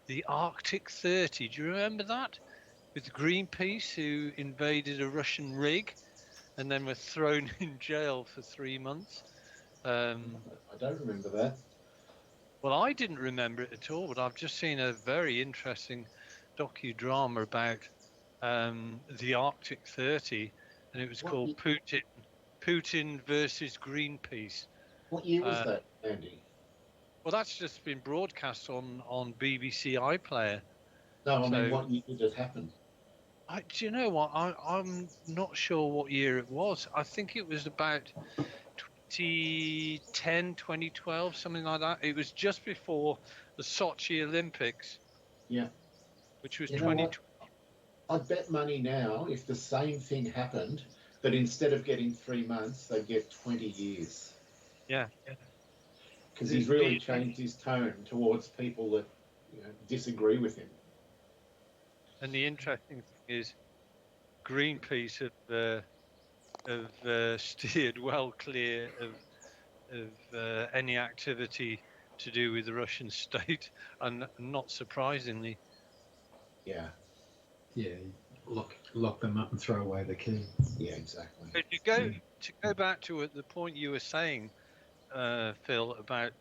the Arctic 30. Do you remember that? With Greenpeace, who invaded a Russian rig and then were thrown in jail for 3 months. I don't remember that. Well, I didn't remember it at all, but I've just seen a very interesting docudrama about the Arctic 30, and it was called Putin versus Greenpeace. What year was that, Andy? Well, that's just been broadcast on BBC iPlayer. No, I mean, what year did it happen? Do you know what? I'm not sure what year it was. I think it was about 2010, 2012, something like that. It was just before the Sochi Olympics. Yeah. Which was 2012. I'd bet money now, if the same thing happened, that instead of getting 3 months, they'd get 20 years. Yeah. Because he's really changed his tone towards people that disagree with him. And the interesting thing is, Greenpeace have steered well clear of any activity to do with the Russian state, and not surprisingly. Yeah. Yeah, lock them up and throw away the key. Yeah, exactly. But to go back to the point you were saying, Phil, about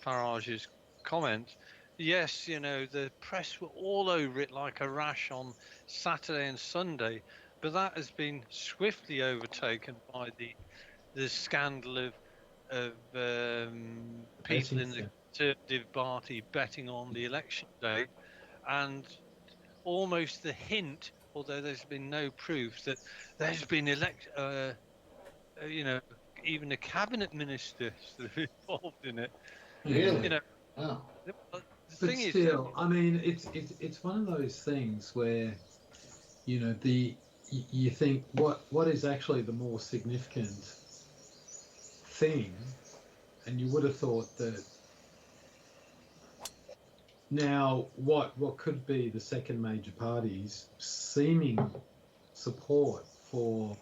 Farage's comment. Yes, the press were all over it like a rash on Saturday and Sunday, but that has been swiftly overtaken by the scandal of people in the Conservative Party betting on the election day, and almost the hint, although there's been no proof, that there's been even a cabinet minister involved in it. Really? The But thing still, I mean, it's one of those things where, you think what is actually the more significant thing, and you would have thought that now what could be the second major party's seeming support for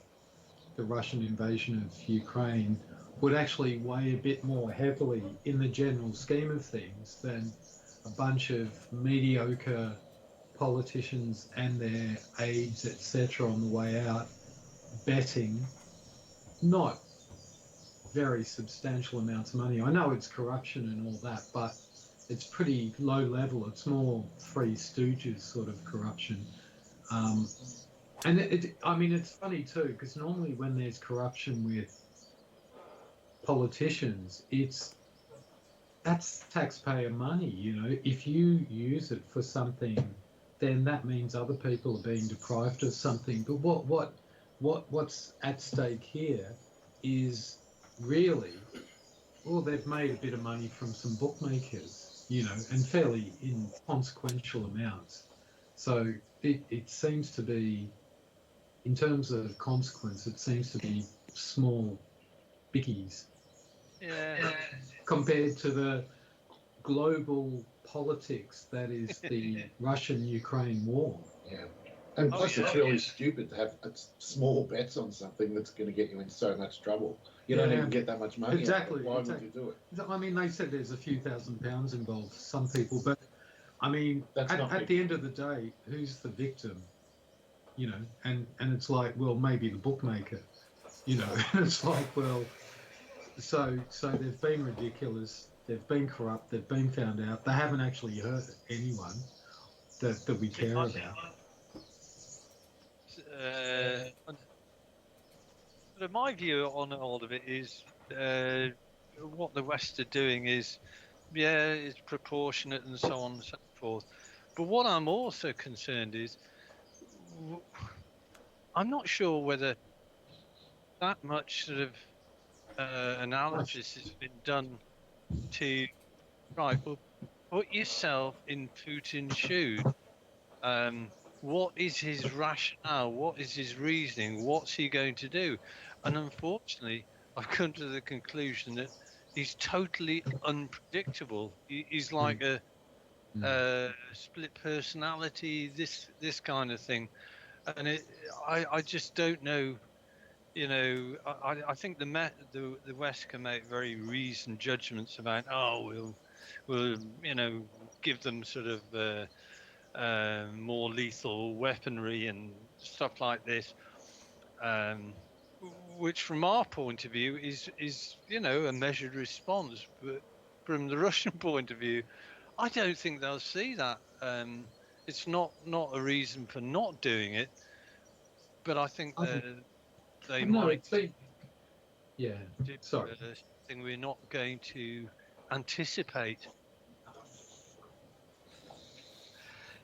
the Russian invasion of Ukraine would actually weigh a bit more heavily in the general scheme of things than a bunch of mediocre politicians and their aides, etc., on the way out betting not very substantial amounts of money. I know it's corruption and all that, but it's pretty low level. It's more Three Stooges sort of corruption. Um, and I mean, it's funny too, because normally when there's corruption with politicians, that's taxpayer money. You know, if you use it for something, then that means other people are being deprived of something. But what's at stake here is really, well, they've made a bit of money from some bookmakers, you know, and fairly inconsequential amounts. So it seems to be, in terms of consequence, it seems to be small bickies Yeah. compared to the global politics that is the Russian-Ukraine war. Yeah. And Oh, plus, yeah. it's really stupid to have small bets on something that's going to get you in so much trouble. You don't Yeah. even get that much money. Exactly, Why exactly. would you do it? I mean, they said there's a few £1,000s involved for some people, but I mean, That's not at big. the end of the day, who's the victim? You know, and it's like, well, maybe the bookmaker. You know, and it's like, well, so they've been ridiculous, they've been corrupt, they've been found out, they haven't actually hurt anyone that we care about. But my view on all of it is what the West are doing is, yeah, it's proportionate and so on and so forth. But what I'm also concerned is, I'm not sure whether that much sort of analysis has been done to, right, well, put yourself in Putin's shoes. What is his rationale? What is his reasoning? What's he going to do? And unfortunately, I've come to the conclusion that he's totally unpredictable. He's like a split personality, this kind of thing, and I just don't know. You know, I think the West can make very reasoned judgments about, oh, we'll give them sort of more lethal weaponry and stuff like this, um, which from our point of view is a measured response. But from the Russian point of view, I don't think they'll see that. It's not a reason for not doing it, but I think they No, might it's been, yeah. do Sorry. something we're not going to anticipate.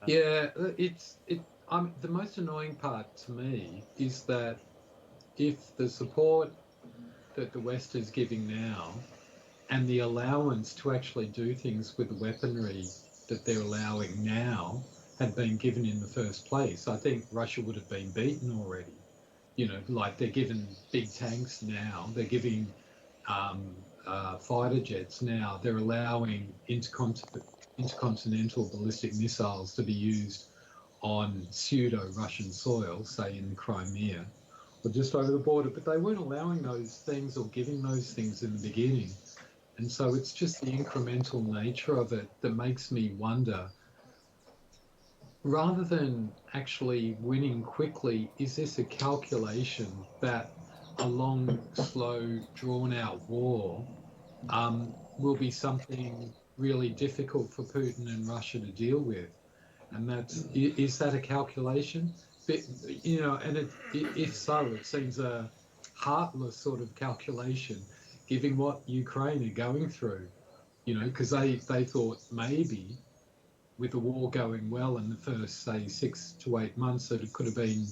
Yeah, the most annoying part to me is that if the support that the West is giving now and the allowance to actually do things with the weaponry that they're allowing now had been given in the first place, I think Russia would have been beaten already. You know, like they're given big tanks now, they're giving fighter jets now, they're allowing intercontinental ballistic missiles to be used on pseudo-Russian soil, say in the Crimea or just over the border, but they weren't allowing those things or giving those things in the beginning. And so it's just the incremental nature of it that makes me wonder, rather than actually winning quickly, is this a calculation that a long, slow, drawn-out war will be something really difficult for Putin and Russia to deal with? And is that a calculation? But, you know, and if so, it seems a heartless sort of calculation, given what Ukraine are going through. You know, because they thought maybe with the war going well in the first, say, 6 to 8 months, that it could have been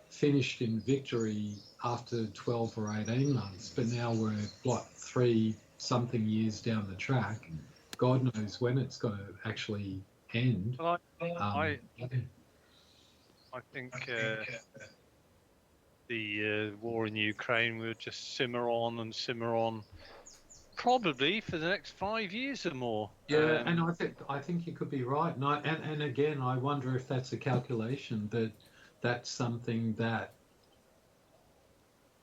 finished in victory after 12 or 18 months. But now we're, 3-something years down the track. God knows when it's going to actually end. Well, I think the war in Ukraine will just simmer on, probably for the next 5 years or more. Yeah, and I think you could be right. And again, I wonder if that's a calculation that's something that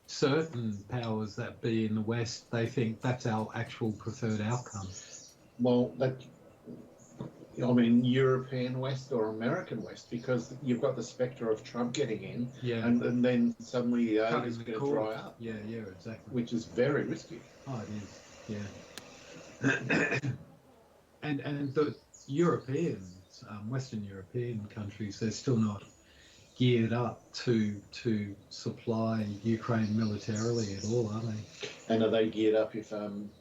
certain powers that be in the West, they think that's our actual preferred outcome. Well, I mean, European West or American West, because you've got the spectre of Trump getting in, Yeah. and then suddenly the aid Cutting is the going to cord. dry up. Yeah, exactly. Which is very risky. Oh, it is. Yeah. and the Europeans, Western European countries, they're still not geared up to supply Ukraine militarily at all, are they? And are they geared up if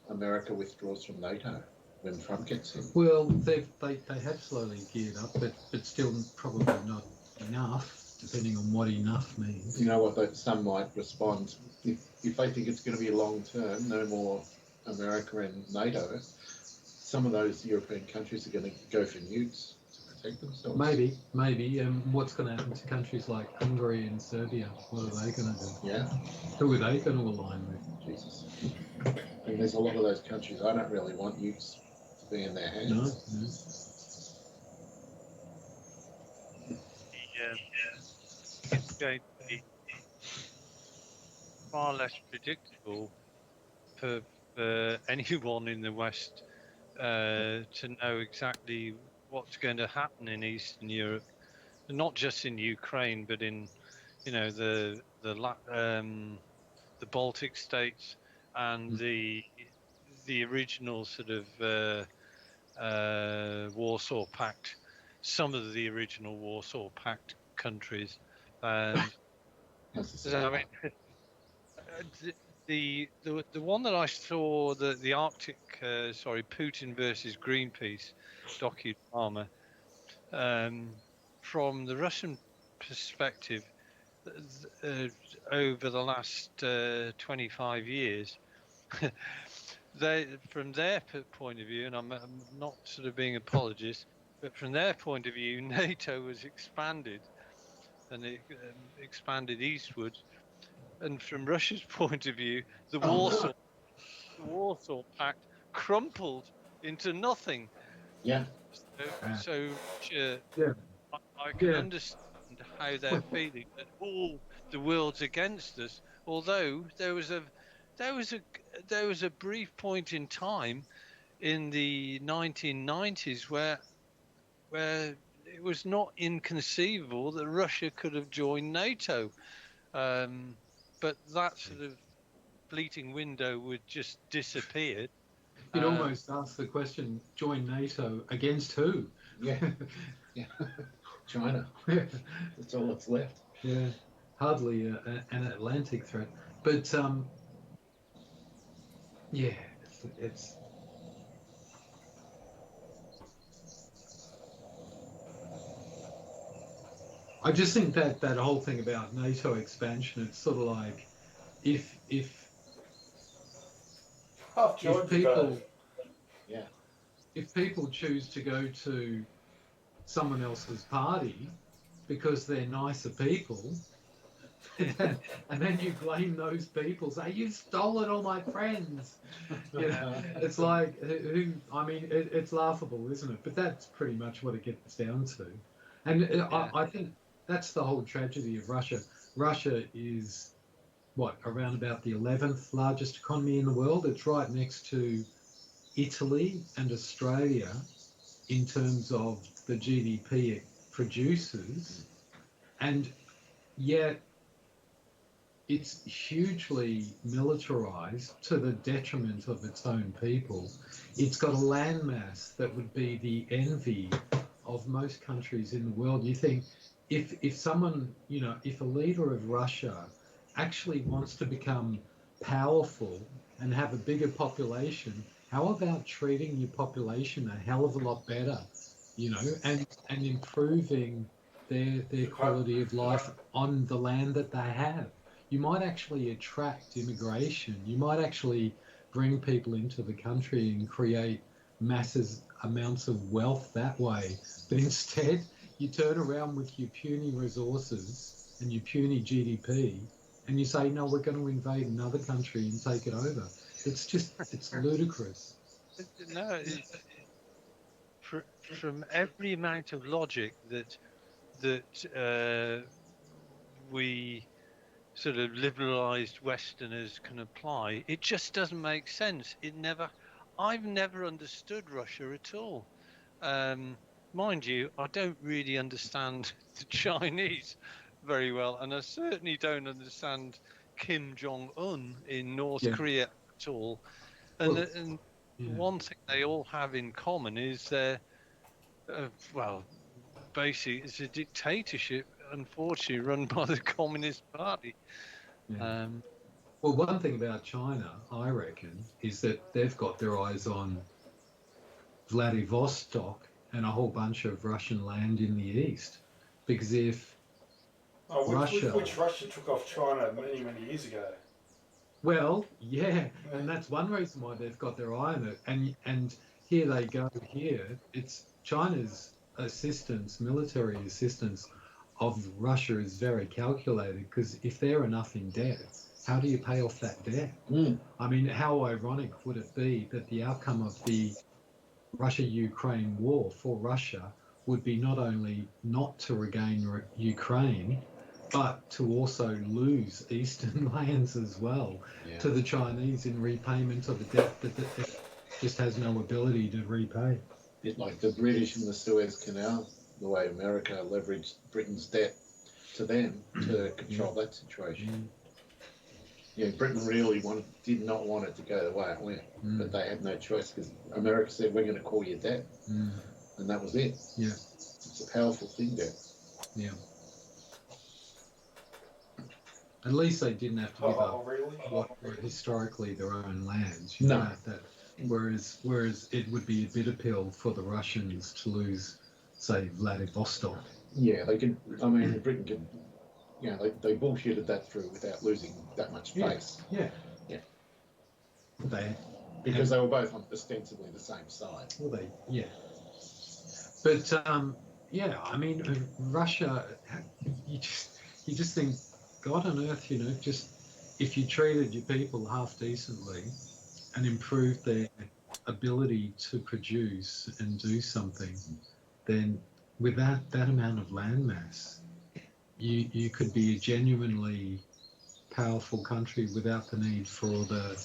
America withdraws from NATO when Trump gets in? Well, they have slowly geared up, but still probably not enough, depending on what enough means. You know what? Some might respond if they think it's going to be long term, no more America and NATO. Some of those European countries are going to go for nukes to protect themselves. Maybe. What's going to happen to countries like Hungary and Serbia? What are they going to do? Yeah. Who are they going to align with? Jesus. And there's a lot of those countries I don't really want nukes to be in their hands. No. It's going to be far less predictable for anyone in the West to know exactly what's going to happen in Eastern Europe, and not just in Ukraine, but in the Baltic states and the original sort of Warsaw Pact, some of the original Warsaw Pact countries. So, I mean, the one that I saw, the Arctic, Putin versus Greenpeace docudrama, from the Russian perspective, over the last 25 years, from their point of view, and I'm not sort of being apologist, but from their point of view, NATO was expanded, and it expanded eastwards. And from Russia's point of view, the Warsaw Pact crumpled into nothing. Yeah. So Russia, Yeah. I can understand how they're feeling that all the world's against us. Although there was a brief point in time in the 1990s where it was not inconceivable that Russia could have joined NATO. But that sort of fleeting window would just disappear. You'd almost ask the question: join NATO against who? Yeah. China. Yeah. That's all that's left. Yeah, hardly an Atlantic threat, but yeah, it's. I just think that whole thing about NATO expansion, it's sort of like if people if people choose to go to someone else's party because they're nicer people, and then you blame those people, say you've stolen all my friends. It's like who? I mean, it's laughable, isn't it? But that's pretty much what it gets down to, and I think that's the whole tragedy of Russia. Russia is around about the 11th largest economy in the world. It's right next to Italy and Australia in terms of the GDP it produces, and yet it's hugely militarized to the detriment of its own people. It's got a landmass that would be the envy of most countries in the world. You think if someone, if a leader of Russia actually wants to become powerful and have a bigger population, how about treating your population a hell of a lot better, and improving their quality of life on the land that they have? You might actually attract immigration. You might actually bring people into the country and create massive amounts of wealth that way. But instead, you turn around with your puny resources and your puny GDP, and you say, no, we're going to invade another country and take it over. It's ludicrous. No, from every amount of logic that we sort of liberalized Westerners can apply, it just doesn't make sense. I've never understood Russia at all. Mind you, I don't really understand the Chinese very well, and I certainly don't understand Kim Jong-un in North Korea at all. And Yeah. one thing they all have in common is well, basically, it's a dictatorship, unfortunately, run by the Communist Party. Yeah. Well, one thing about China, I reckon, is that they've got their eyes on Vladivostok and a whole bunch of Russian land in the east. Because if Oh, Russia, which Russia took off China many, many years ago. well, yeah, and that's one reason why they've got their eye on it. And here they go. Here, it's China's assistance, military assistance of Russia is very calculated. Because if they're enough in debt, how do you pay off that debt? Mm. I mean, how ironic would it be that the outcome of the Russia-Ukraine war for Russia would be not only not to regain Ukraine, but to also lose eastern lands as well Yeah. to the Chinese in repayment of a debt that it just has no ability to repay. Bit like the British and the Suez Canal, the way America leveraged Britain's debt to them to control that situation. Yeah, Britain really did not want it to go the way it went, but they had no choice because America said, we're going to call you debt. And that was it. Yeah. It's a powerful thing, debt. Yeah. At least they didn't have to give up Really? what were historically their own lands. No. Whereas it would be a bitter pill for the Russians to lose, say, Vladivostok. Yeah, they could. I mean, Britain could. You know, they bullshitted that through without losing that much face. Yeah. Yeah. Because they were both on ostensibly the same side. Well, But yeah, I mean, Russia. You just think, God on earth, just if you treated your people half decently and improved their ability to produce and do something, then with that amount of landmass, you could be a genuinely powerful country without the need for the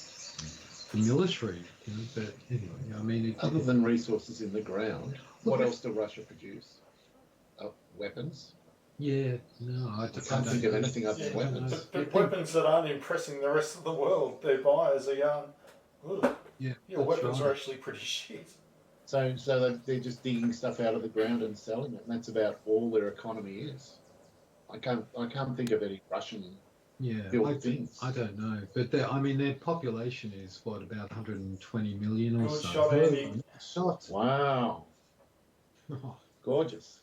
military. But anyway, I mean, other than resources in the ground, what else does Russia produce? Weapons. Yeah, no, I can't think of anything other than weapons. But weapons that aren't impressing the rest of the world. Their buyers are going, your weapons are actually pretty shit. So they're just digging stuff out of the ground and selling it, and that's about all their economy is. I can't think of any Russian built things. I don't know, but their population is about 120 million or Good so. shot, Andy. Shot. Wow. Oh, gorgeous.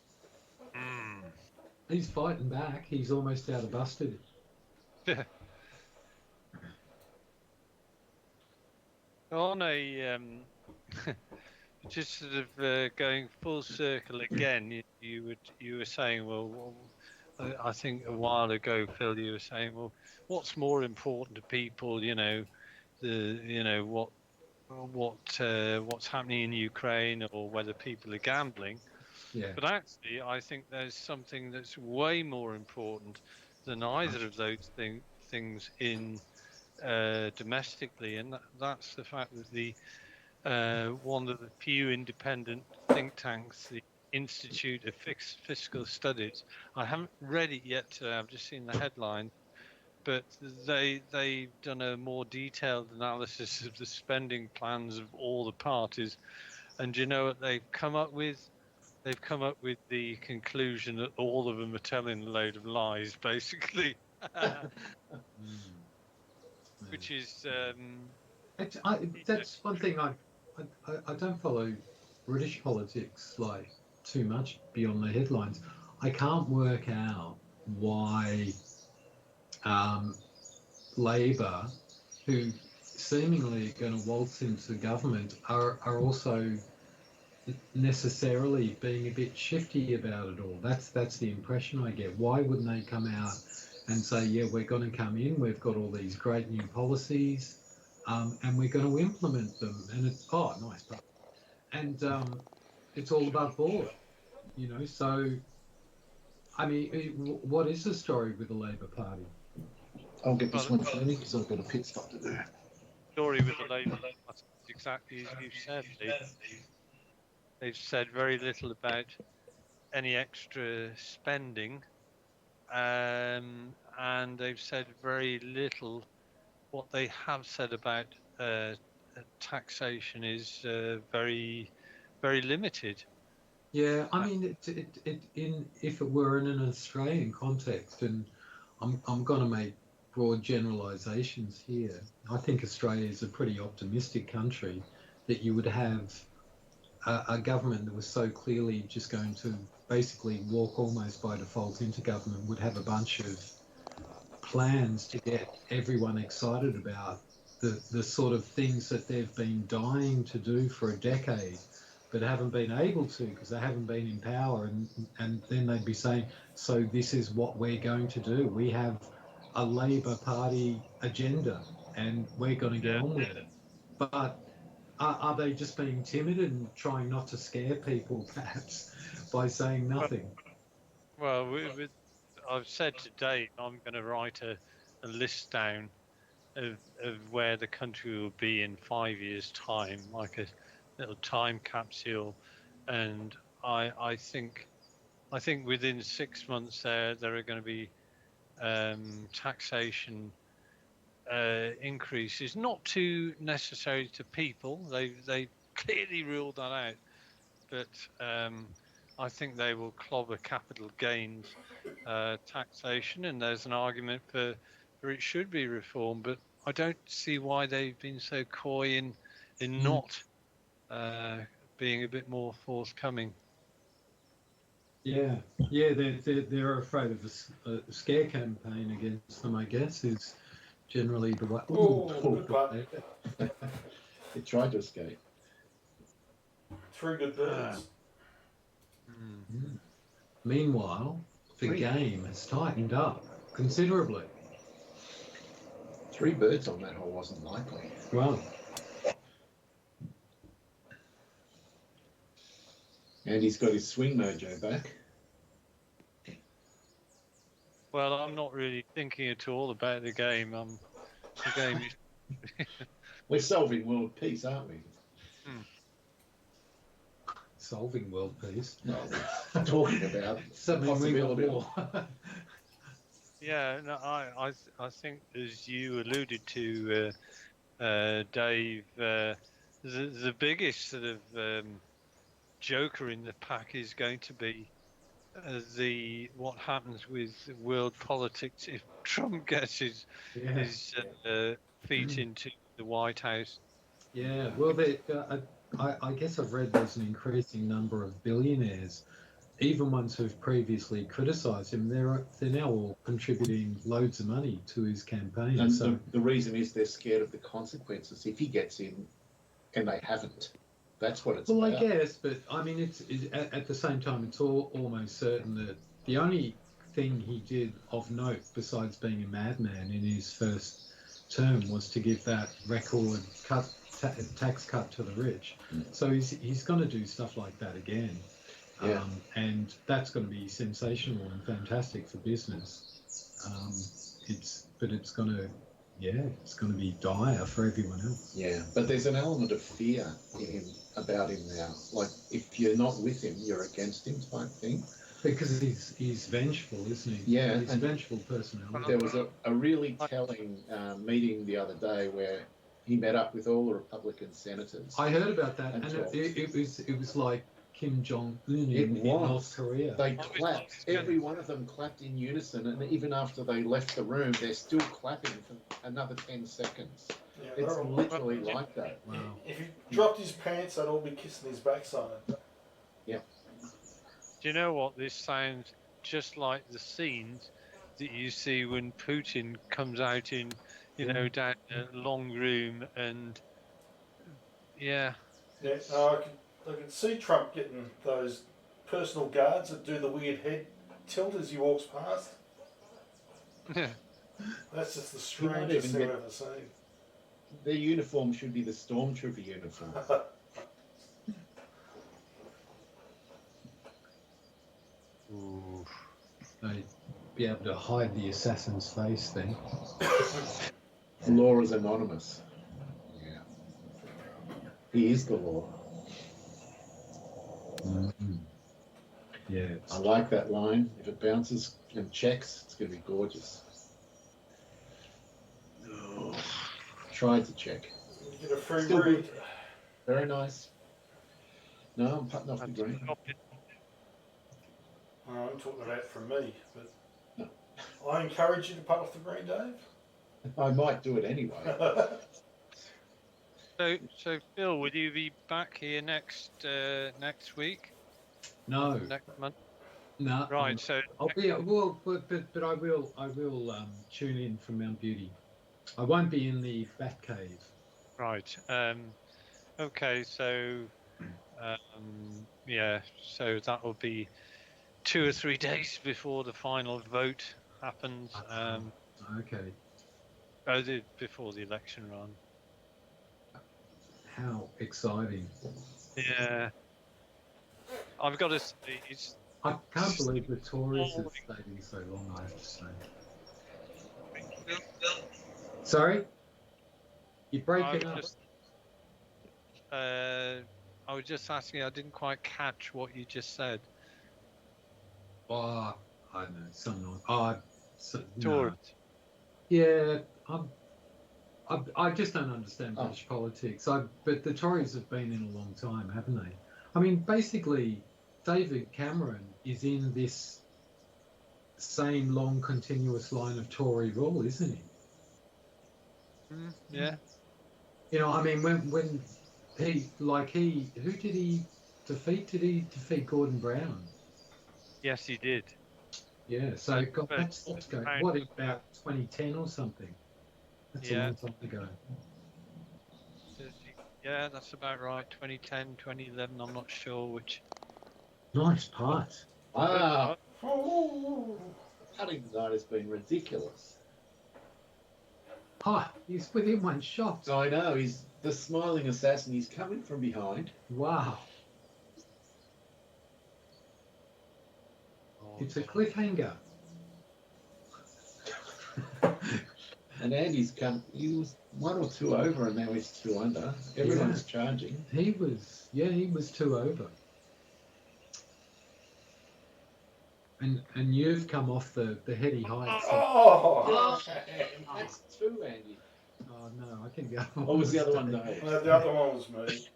He's fighting back. He's almost out of busted. On a just sort of going full circle again, you were saying, well, I think a while ago, Phil, you were saying, well, what's more important to people? What's happening in Ukraine, or whether people are gambling. Yeah. But actually, I think there's something that's way more important than either of those things in domestically, and that's the fact that the one of the few independent think tanks, the Institute of Fiscal Studies, I haven't read it yet today, I've just seen the headline, but they've done a more detailed analysis of the spending plans of all the parties, and you know what they've come up with? They've come up with the conclusion that all of them are telling a load of lies, basically. Which is that's one thing I don't follow British politics like too much beyond the headlines. I can't work out why Labor, who seemingly are going to waltz into government, are also necessarily being a bit shifty about it all. That's the impression I get. Why wouldn't they come out and say, yeah, we're going to come in, we've got all these great new policies, and we're going to implement them. And it's, nice. And it's all above board, So, I mean, what is the story with the Labor Party? I'll get this one, Tony, because I've got a pit stop to do. Story with the Labor Party, exactly as you said. They've said very little about any extra spending, and they've said very little. What they have said about taxation is very, very limited. Yeah, I mean, if it were in an Australian context, and I'm going to make broad generalisations here. I think Australia is a pretty optimistic country that you would have a government that was so clearly just going to basically walk almost by default into government, would have a bunch of plans to get everyone excited about the sort of things that they've been dying to do for a decade but haven't been able to because they haven't been in power, and then they'd be saying, so this is what we're going to do. We have a Labor Party agenda and we're going to get on with it. But are they just being timid and trying not to scare people perhaps by saying nothing? Well, I've said today I'm going to write a list down of where the country will be in 5 years' time, like a little time capsule, and I think within 6 months there are going to be taxation increases, not too necessary to people. They clearly ruled that out, but I think they will clobber capital gains taxation, and there's an argument for it should be reformed, but I don't see why they've been so coy in not being a bit more forthcoming. Yeah, they're afraid of a scare campaign against them, I guess, is generally the way. Good putt. It tried to escape. 3 good birds. Meanwhile, the game has tightened up considerably. 3 birds on that hole wasn't likely. Well, And he's got his swing mojo back. Well, I'm not really thinking at all about the game. The game is... We're solving world peace, aren't we? solving world peace. No, we're talking about the possibility of war. Yeah, no, I think, as you alluded to, Dave, the biggest sort of joker in the pack is going to be what happens with world politics if Trump gets his feet into the White House. Yeah, well, I guess I've read there's an increasing number of billionaires, even ones who've previously criticised him. They're now all contributing loads of money to his campaign. And so the reason is they're scared of the consequences if he gets in, and they haven't. That's what it's about. I guess, but I mean, it's at the same time, it's almost certain that the only thing he did of note, besides being a madman in his first term, was to give that record tax cut to the rich. So he's going to do stuff like that again. Yeah. And that's going to be sensational and fantastic for business. It's going to be dire for everyone else. Yeah, but there's an element of fear about him now. Like, if you're not with him, you're against him type thing. Because he's vengeful, isn't he? Yeah. He's a vengeful personality. There was a really telling meeting the other day where he met up with all the Republican senators. I heard about that, and it was like Kim Jong-un in North Korea. They clapped. Every one of them clapped in unison, and even after they left the room, they're still clapping for another 10 seconds. Yeah, it's literally like that. Wow. If he dropped his pants, they'd all be kissing his backside. Yeah. Do you know what? This sounds just like the scenes that you see when Putin comes out in, down a long room, and I can see Trump getting those personal guards that do the weird head tilt as he walks past. Yeah. That's just the strangest thing I've ever seen. Their uniform should be the stormtrooper uniform. Ooh. They'd be able to hide the assassin's face then. Law is anonymous. Yeah. He is the law. Mm-hmm. Yeah. I like that line. If it bounces and checks, it's going to be gorgeous. Oh. Tried to check. You get a free Still read. good. Very nice. No, I'm putting off the green. I'm talking about from me, but No. I encourage you to putt off the green, Dave. I might do it anyway. So Phil, will you be back here next week? No, Next month? no. Right. So I'll be well, but I will tune in from Mount Beauty. I won't be in the Bat Cave. right. Okay. So yeah. So that will be 2 or 3 days before the final vote happens. Okay. Before the election run. How exciting! Yeah. I've got to say, I can't believe the Tories have stayed in so long. I have to say. Sorry, you're breaking up. I was just asking. I didn't quite catch what you just said. Oh, I don't know. Some no. Tories. Yeah, I just don't understand British politics. But the Tories have been in a long time, haven't they? I mean, basically, David Cameron is in this same long, continuous line of Tory rule, isn't he? Yeah. You know, I mean, when who did he defeat? Did he defeat Gordon Brown? Yes, he did. Yeah. So God, that's going. What, about 2010 or something? That's a long time ago. Yeah, that's about right. 2010, 2011. I'm not sure which. Nice part. Wow. Putting tonight has been ridiculous. Ah, he's within one shot. I know, he's the smiling assassin. He's coming from behind. Wow. It's a cliffhanger. And Andy's he was 1 or 2 over, and now he's 2 under. Everyone's charging. He was 2 over. And you've come off the heady heights. That's 2, Andy. Oh no, I can go. What was the other one, Dave? The other one was me.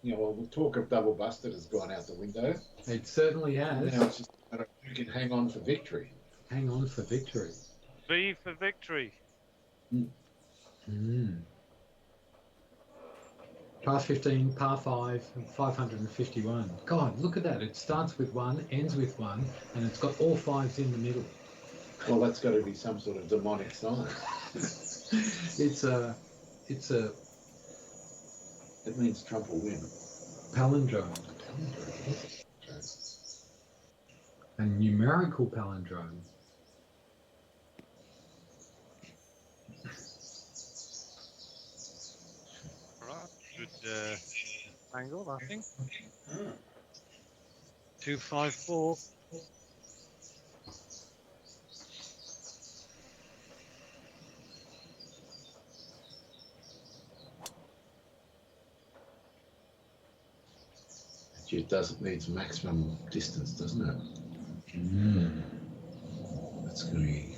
You know, well, the talk of double busted has gone out the window. It certainly has. Now it's just a matter of who can hang on for victory. Hang on for victory. V for victory. Par 15, par 5, 551. God, look at that. It starts with 1, ends with 1, and it's got all 5s in the middle. Well, that's got to be some sort of demonic sign. It means Trump will win. Palindrome. A numerical palindrome. Good angle, I think. 254. It doesn't need maximum distance, doesn't it? That's going to be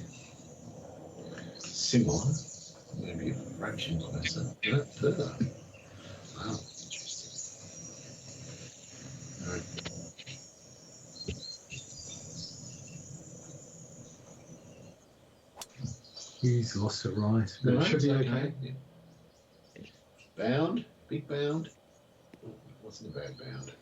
similar, maybe a fraction closer. Further. Wow, interesting. All right. He's lost it right, but it should be okay. Yeah. Bound, big bound. Oh, it wasn't a bad bound.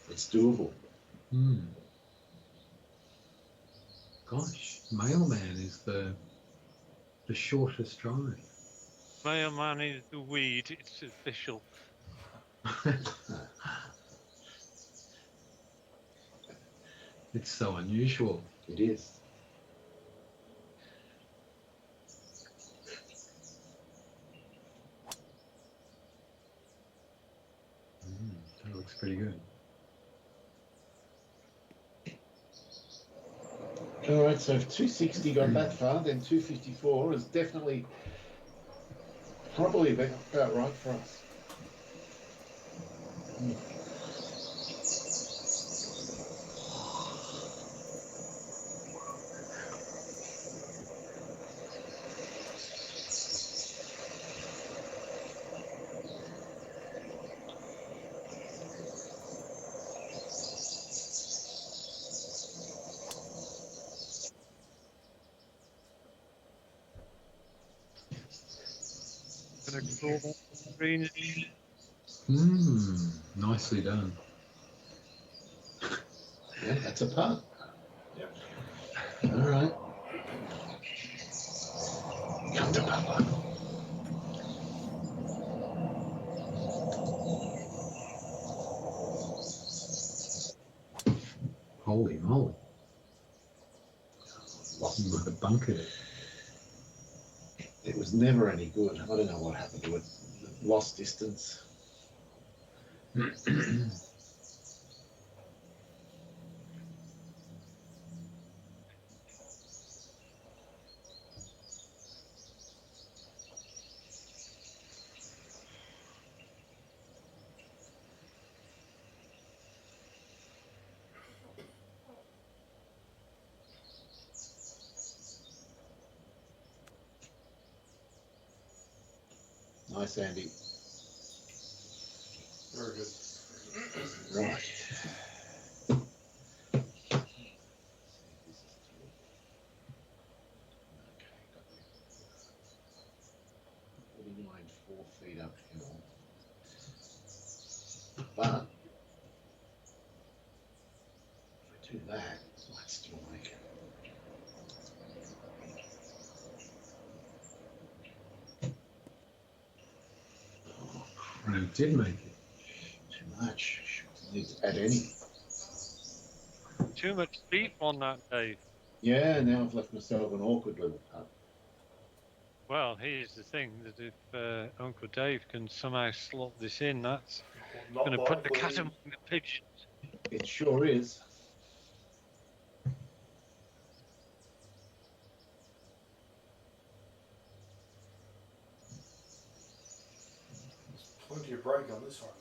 It's doable. Gosh, Mailman is the shortest drive. Mailman is the weed. It's official. It's so unusual. It is. That looks pretty good. All right, so if 260 got that far, then 254 is definitely probably about right for us. Gonna crawl on the screen. Nicely done. Yeah, that's a putt. Yep. All right. Come to Papa. Holy moly. You might have bunkered it. It was never any good. I don't know what happened to it. Lost distance. Nice, Andy. Very good. Right. Okay, got you. 49 4 feet uphill. But if I do that, I might still make it. And you did make it. Too much. I need to add any. Too much beef on that, Dave. Yeah, now I've left myself an awkward little putt. Well, here's the thing: that if Uncle Dave can somehow slot this in, that's Not going to put the likely. cat among the pigeons. It sure is. There's plenty of break on this one.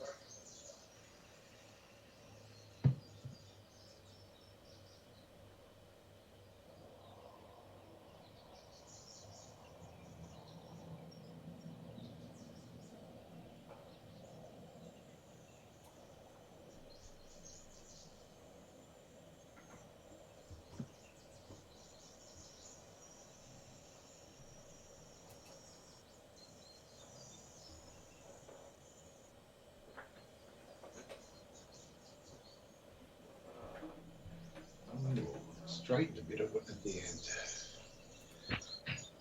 Straightened a bit at the end.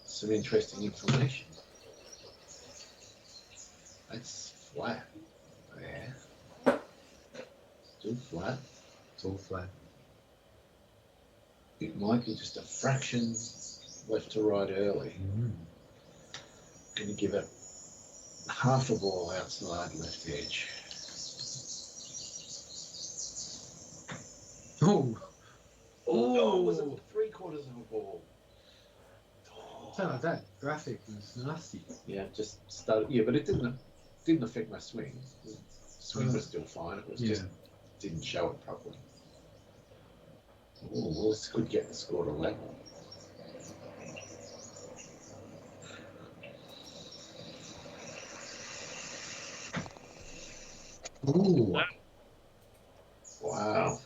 Some interesting information. That's flat there. Still flat. It's all flat. It might be just a fraction left to right early. Going to give it half a ball outside left edge. Oh! Oh, was it 3/4 of a ball? Oh, that graphic was nasty. Yeah, just started. Yeah, but it didn't affect my swing. The swing was still fine. It was just didn't show it properly. Oh, well, this could get the score to level. Ooh. Wow.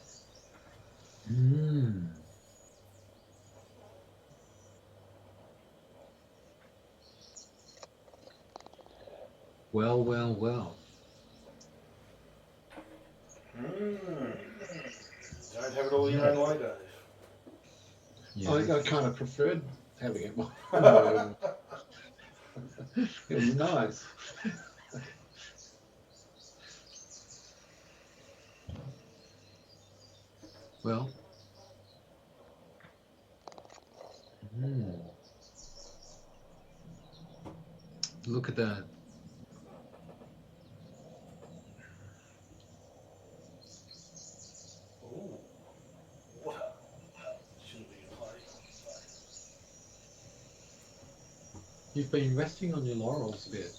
Well, well, well. Don't have it all your own way, Dave. Yeah. I kind of preferred having it my own. It was nice. Well. Look at that. Ooh. What? Shouldn't be in play. You've been resting on your laurels a bit.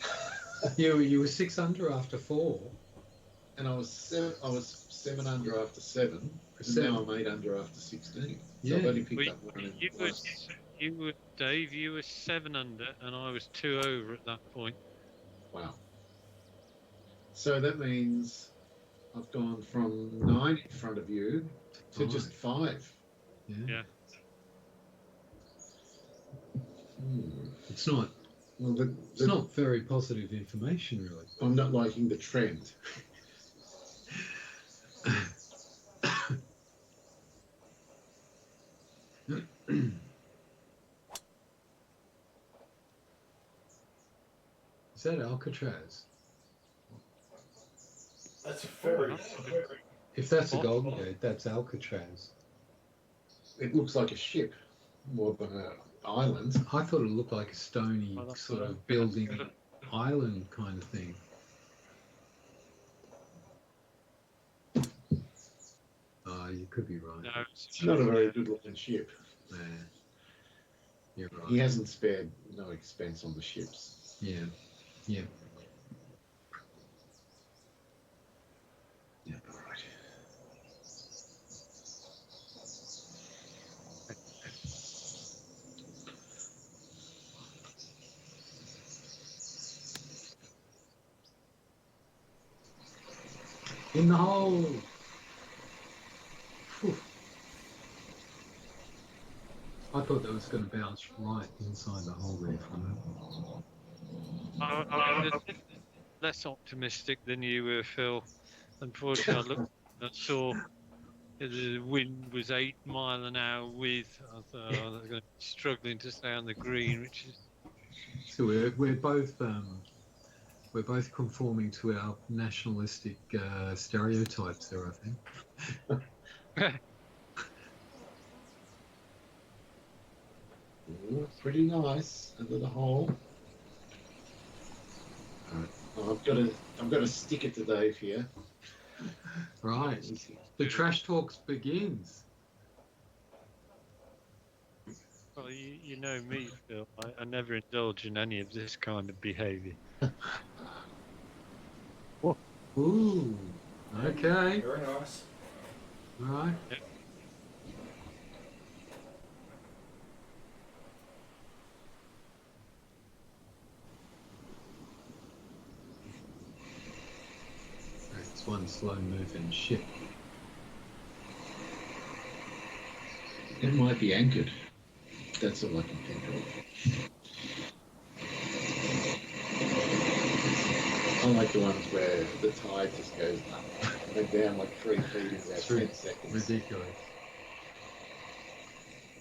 You were 6 under after 4. And I was 7 under after 7, and now I'm 8 under after 16. So I've only picked Well, up one in you the were, last. you were, Dave, you were 7 under, and I was 2 over at that point. Wow. So that means I've gone from 9 in front of you to just 5. Yeah. It's not. Well, It's not very positive information, really. I'm not liking the trend. Is that Alcatraz? That's very. If that's a Golden Gate, that's Alcatraz. It looks like a ship more than an island. I thought it looked like a stony Oh, that's sort what of building island kind of thing. You could be right. No, It's not a very good looking ship. Yeah. You're right. He hasn't spared no expense on the ships. Yeah. Yeah. Yeah, all right. In the hole. Phew. I thought that was going to bounce right inside the hole there from it. I was less optimistic than you were, Phil. Unfortunately, I saw the wind was 8 mile an hour with. I thought they're going to be struggling to stay on the green, which is. So we're both conforming to our nationalistic stereotypes there, I think. Ooh, pretty nice under the hole. Oh, I've got to stick it to Dave here. Right. The trash talks begins. Well, you know me, Phil. I never indulge in any of this kind of behaviour. Ooh. Okay. Very nice. All right. Yep. It's one slow moving ship. It might be anchored. That's all I can think of. I like the ones where the tide just goes up and down like 3 feet in about 10 seconds. Ridiculous.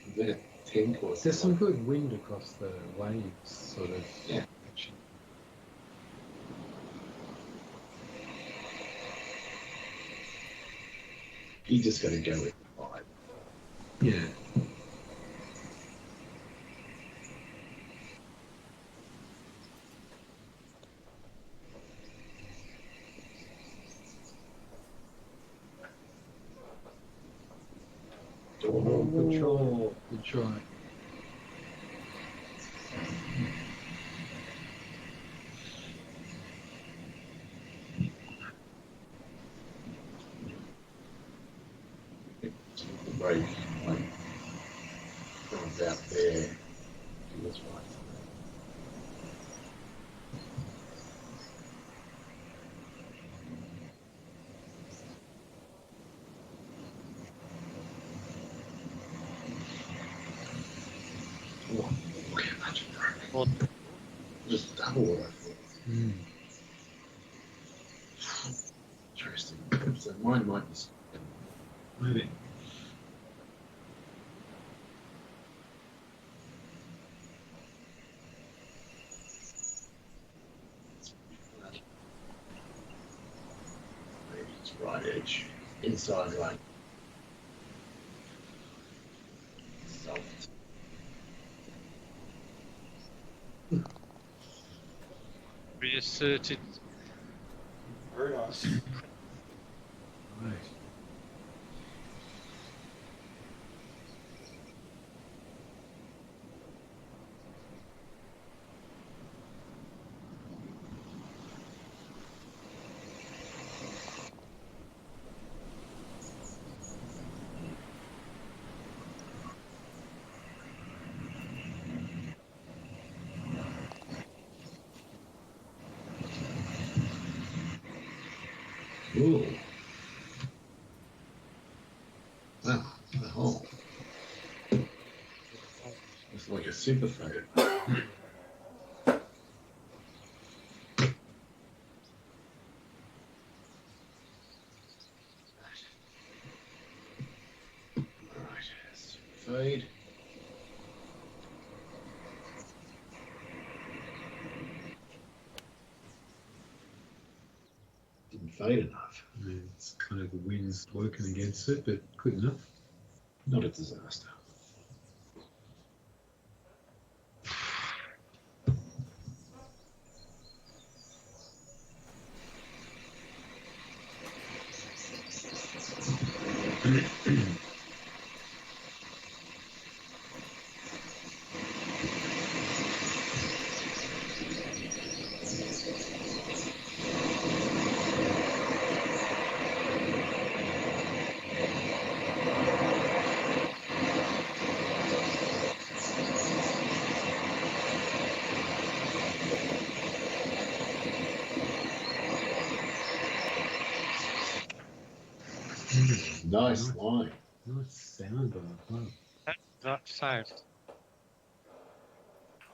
Is that 10 courses? There's some good wind across the waves, sort of. Yeah. You just got to go with the vibe. Yeah. Oh, Good try. Good try. The break, like, comes out there. He was right. Oh, look how much it broke. Just double what I thought. Mm. Interesting. So mine might be. Maybe. Maybe it's right edge. Inside right. Soft. Reasserted. Very nice. Right. Ooh. Wow, what a hole. It's like a super fade. Right, fade. Didn't fade enough. I mean, it's kind of the wind's working against it, but good enough. Not a disaster. Nice line. Nice sound on the club. That sound.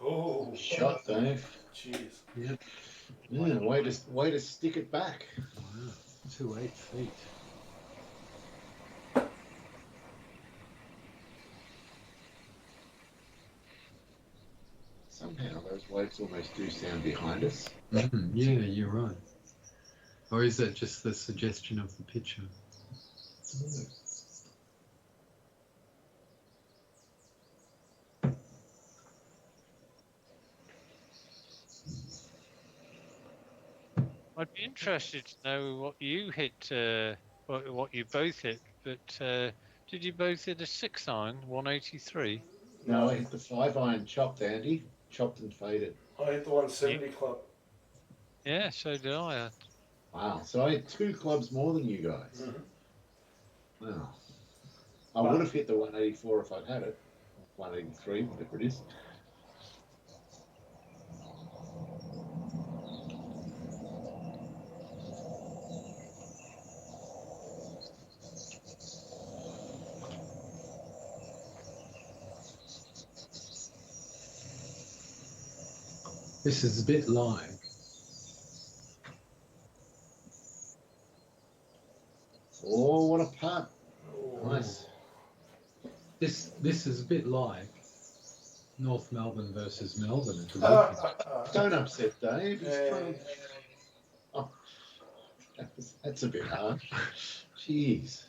Oh, Shot, Dave. jeez. Yep. Yeah, way to stick it back. Wow. 2 8 feet. Somehow those waves almost do sound behind us. Yeah, you're right. Or is that just the suggestion of the picture? I'd be interested to know what you hit, what you both hit. But did you both hit a 6-iron, 183? No, I hit the 5-iron chopped, Andy. Chopped and faded. I hit the 170 club. Yeah, so did I. Wow. So I had 2 clubs more than you guys. Mm-hmm. Wow. I would have hit the 184 if I'd had it. 183, whatever it is. This is a bit like. Oh, what a putt. Nice. This is a bit like North Melbourne versus Melbourne at the weekend. Don't upset Dave. He's Yeah. trying. Oh, that's a bit harsh. Jeez.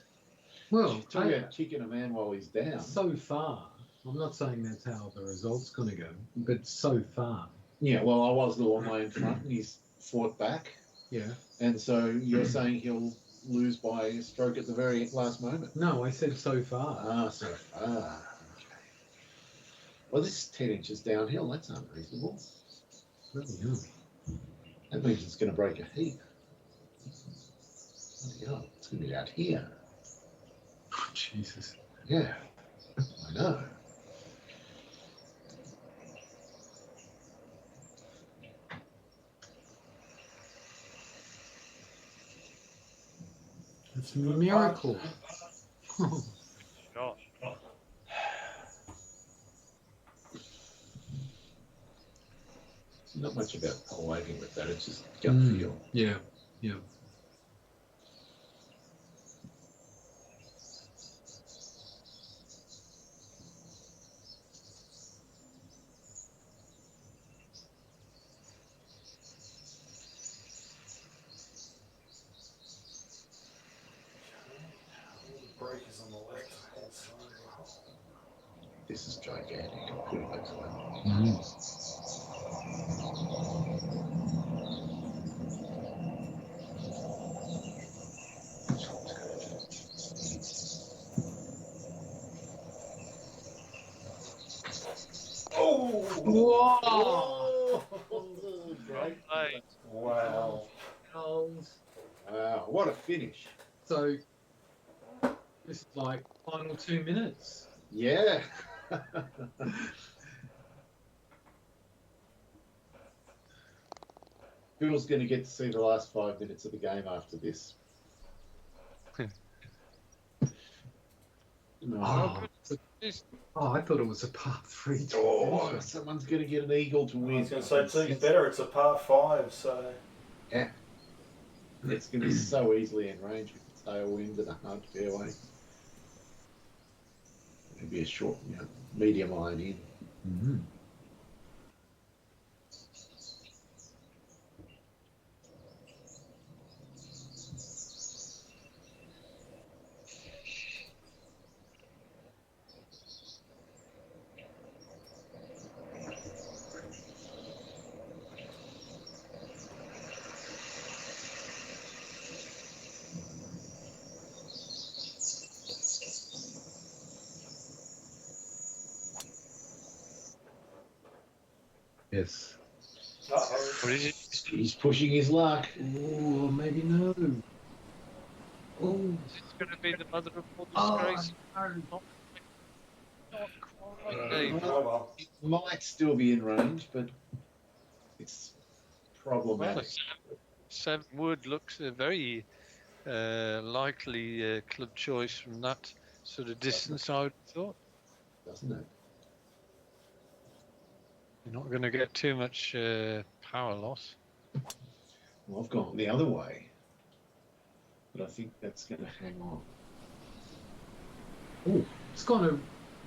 Well, Talk about kicking a man while he's down. so far, I'm not saying that's how the result's going to go, but so far. Yeah, well, I was the long way in front and he's fought back. Yeah. And so you're saying he'll lose by a stroke at the very last moment? No, I said so far. Ah, so far. Okay. Well, this is 10 inches downhill. That's unreasonable. Bloody hell. That means it's going to break a heap. Bloody hell, it's going to be out here. Oh, Jesus. Yeah, I know. It's a miracle. Gosh. It's not much about waving with that. It's just gut feel. Yeah, yeah. Break is on the left hand side of the hole. This is gigantic. Put it that way. Whoa! Great. Hey. Wow. Wow, what a finish. So, this is like final 2 minutes. Yeah. Bill's going to get to see the last 5 minutes of the game after this. No. Oh, It's- I thought it was a par 3. Oh, someone's going to get an eagle to I win. was going to say it's even better. It's a par 5, so Yeah. It's going to be so easily in range with the tailwind and a hard fairway. Maybe a short, medium iron in. Mm-hmm. Yes. uh-oh. What is it? He's pushing his luck. Oh, maybe no. Oh, It's going to be the mother of all oh disgrace. no. Not quite, Dave. Oh well. It might still be in range, but it's Well, problematic. Seven Wood looks a very likely club choice from that sort of distance, I would have thought. Doesn't it? You're not going to get too much power loss. Well, I've gone the other way, but I think that's going to hang on. Oh, it's gone at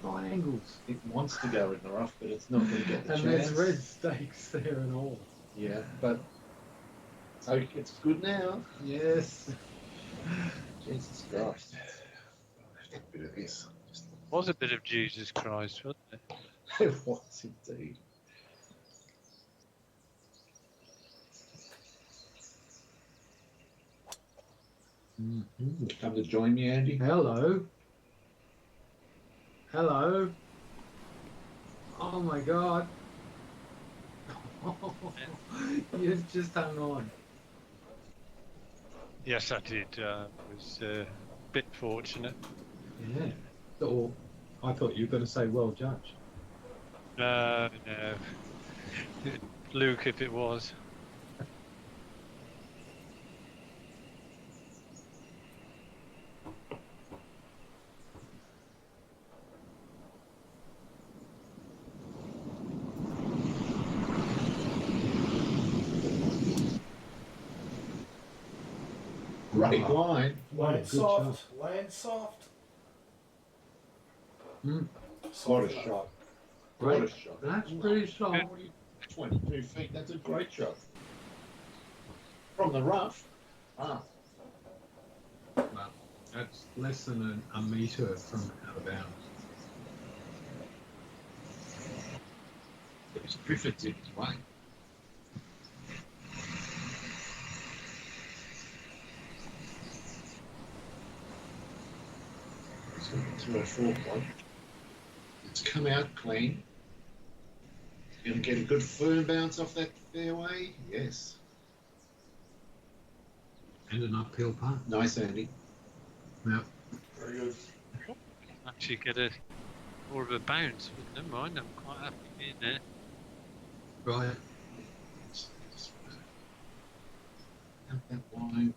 right angles. It wants to go in the rough, but it's not going to get the And chance. there's red stakes there and all. Yeah, but so it's good now. Yes. Jesus Christ. A bit of this. Was a bit of Jesus Christ, wasn't it? It was indeed. Mm-hmm. Come to join me, Andy. Hello. Hello. Oh my God. You've just hung on. Yes, I did. Was a bit fortunate. Yeah. Or I thought you were going to say well judged. No. Luke, if it was. Great line. What a Land good soft. Land soft. Hmm. What a shot. What a Great. shot. That's pretty strong. 22 feet. That's a great shot. From the rough. Ah. Well, that's less than a metre from out of bounds. It was Griffiths in his way. It's got 204 point. It's come out clean. Going to get a good firm bounce off that fairway. Yes. And an uphill putt. Nice, Andy. Yeah. Very good. Actually get a more of a bounce, but never mind. I'm quite happy being there. Right. Out that line.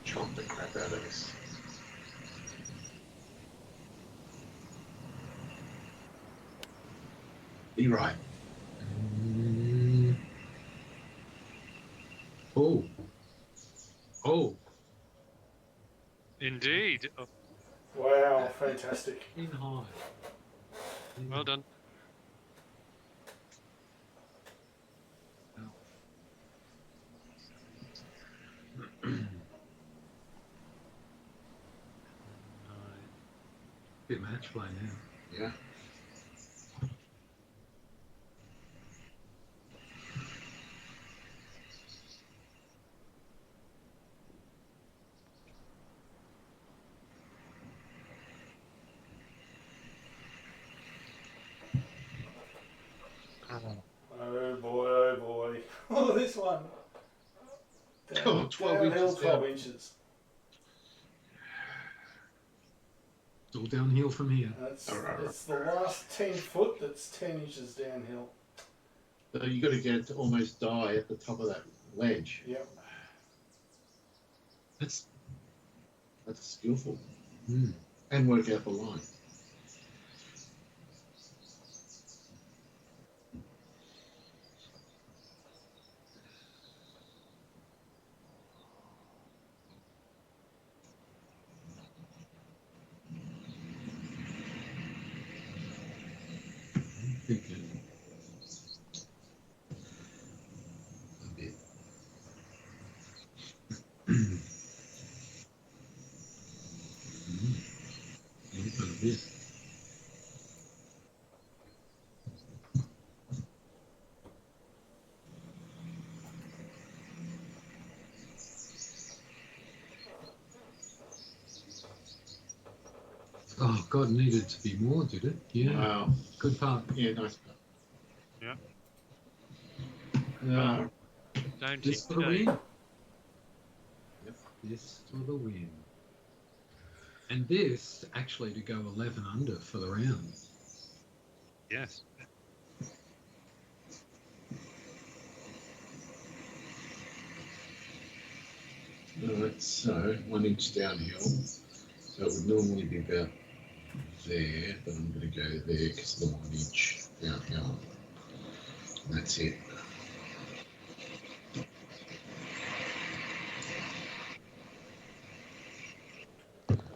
Chomp the crap out of this. Be right. Oh. Oh. Indeed. Oh, Wow, fantastic. In high. well done. Bit match play now. Yeah. Oh boy, oh boy. Oh, this one. Oh, 12 downhill, inches 12 down. inches. It's all downhill from here. It's the last 10 foot that's 10 inches downhill. So you got to get it to almost die at the top of that ledge. Yep. That's skillful. mm. And work out the line. thinking a bit. Look at this. Oh, God, needed to be more, did it? Yeah. Wow. Good part. Yeah, nice part. Yeah. No. Don't This you for the win. Yep. This for the win. And this actually to go 11 under for the round. Yes. Alright, so 1 inch downhill. So it would normally be about there, but I'm going to go there because of the 1 inch downhill. And that's it.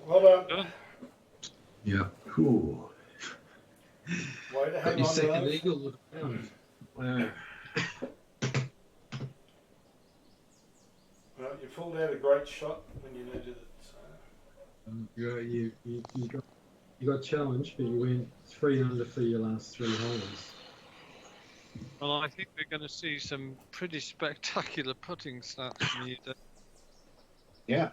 Well done. Good. Yeah. Cool. Way to Got hang your on to second those. eagle of the round. Wow. Well, you pulled out a great shot when you needed it. So. You got challenged, but you went 3 under for your last 3 holes. Well, I think we're going to see some pretty spectacular putting stats from you. Yeah.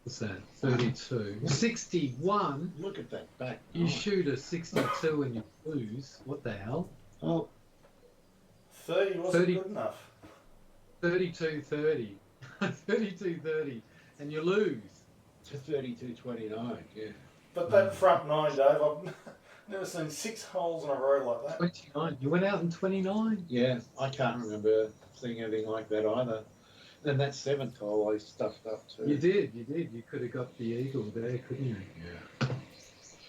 What's that? 32. 61? Look at that back. You nine. shoot a 62 and you lose. What the hell? Oh, 30 wasn't 30. good enough. 32-30. 32-30. And you lose. to 32.29. Yeah. But that front 9, Dave, I've never seen 6 holes in a row like that. 29. You went out in 29. Yeah, I can't remember seeing anything like that either. And that 7th hole I stuffed up too. You did. You could have got the eagle there, couldn't you? Yeah.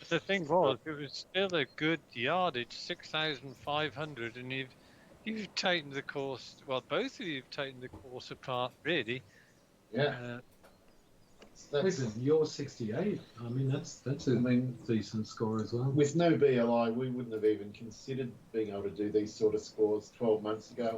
The thing was, it was still a good yardage, 6,500, and you've taken the course. Well, both of you've taken the course apart, really. Yeah. Even you're 68. I mean, that's a decent score as well. With no BLI, we wouldn't have even considered being able to do these sort of scores 12 months ago.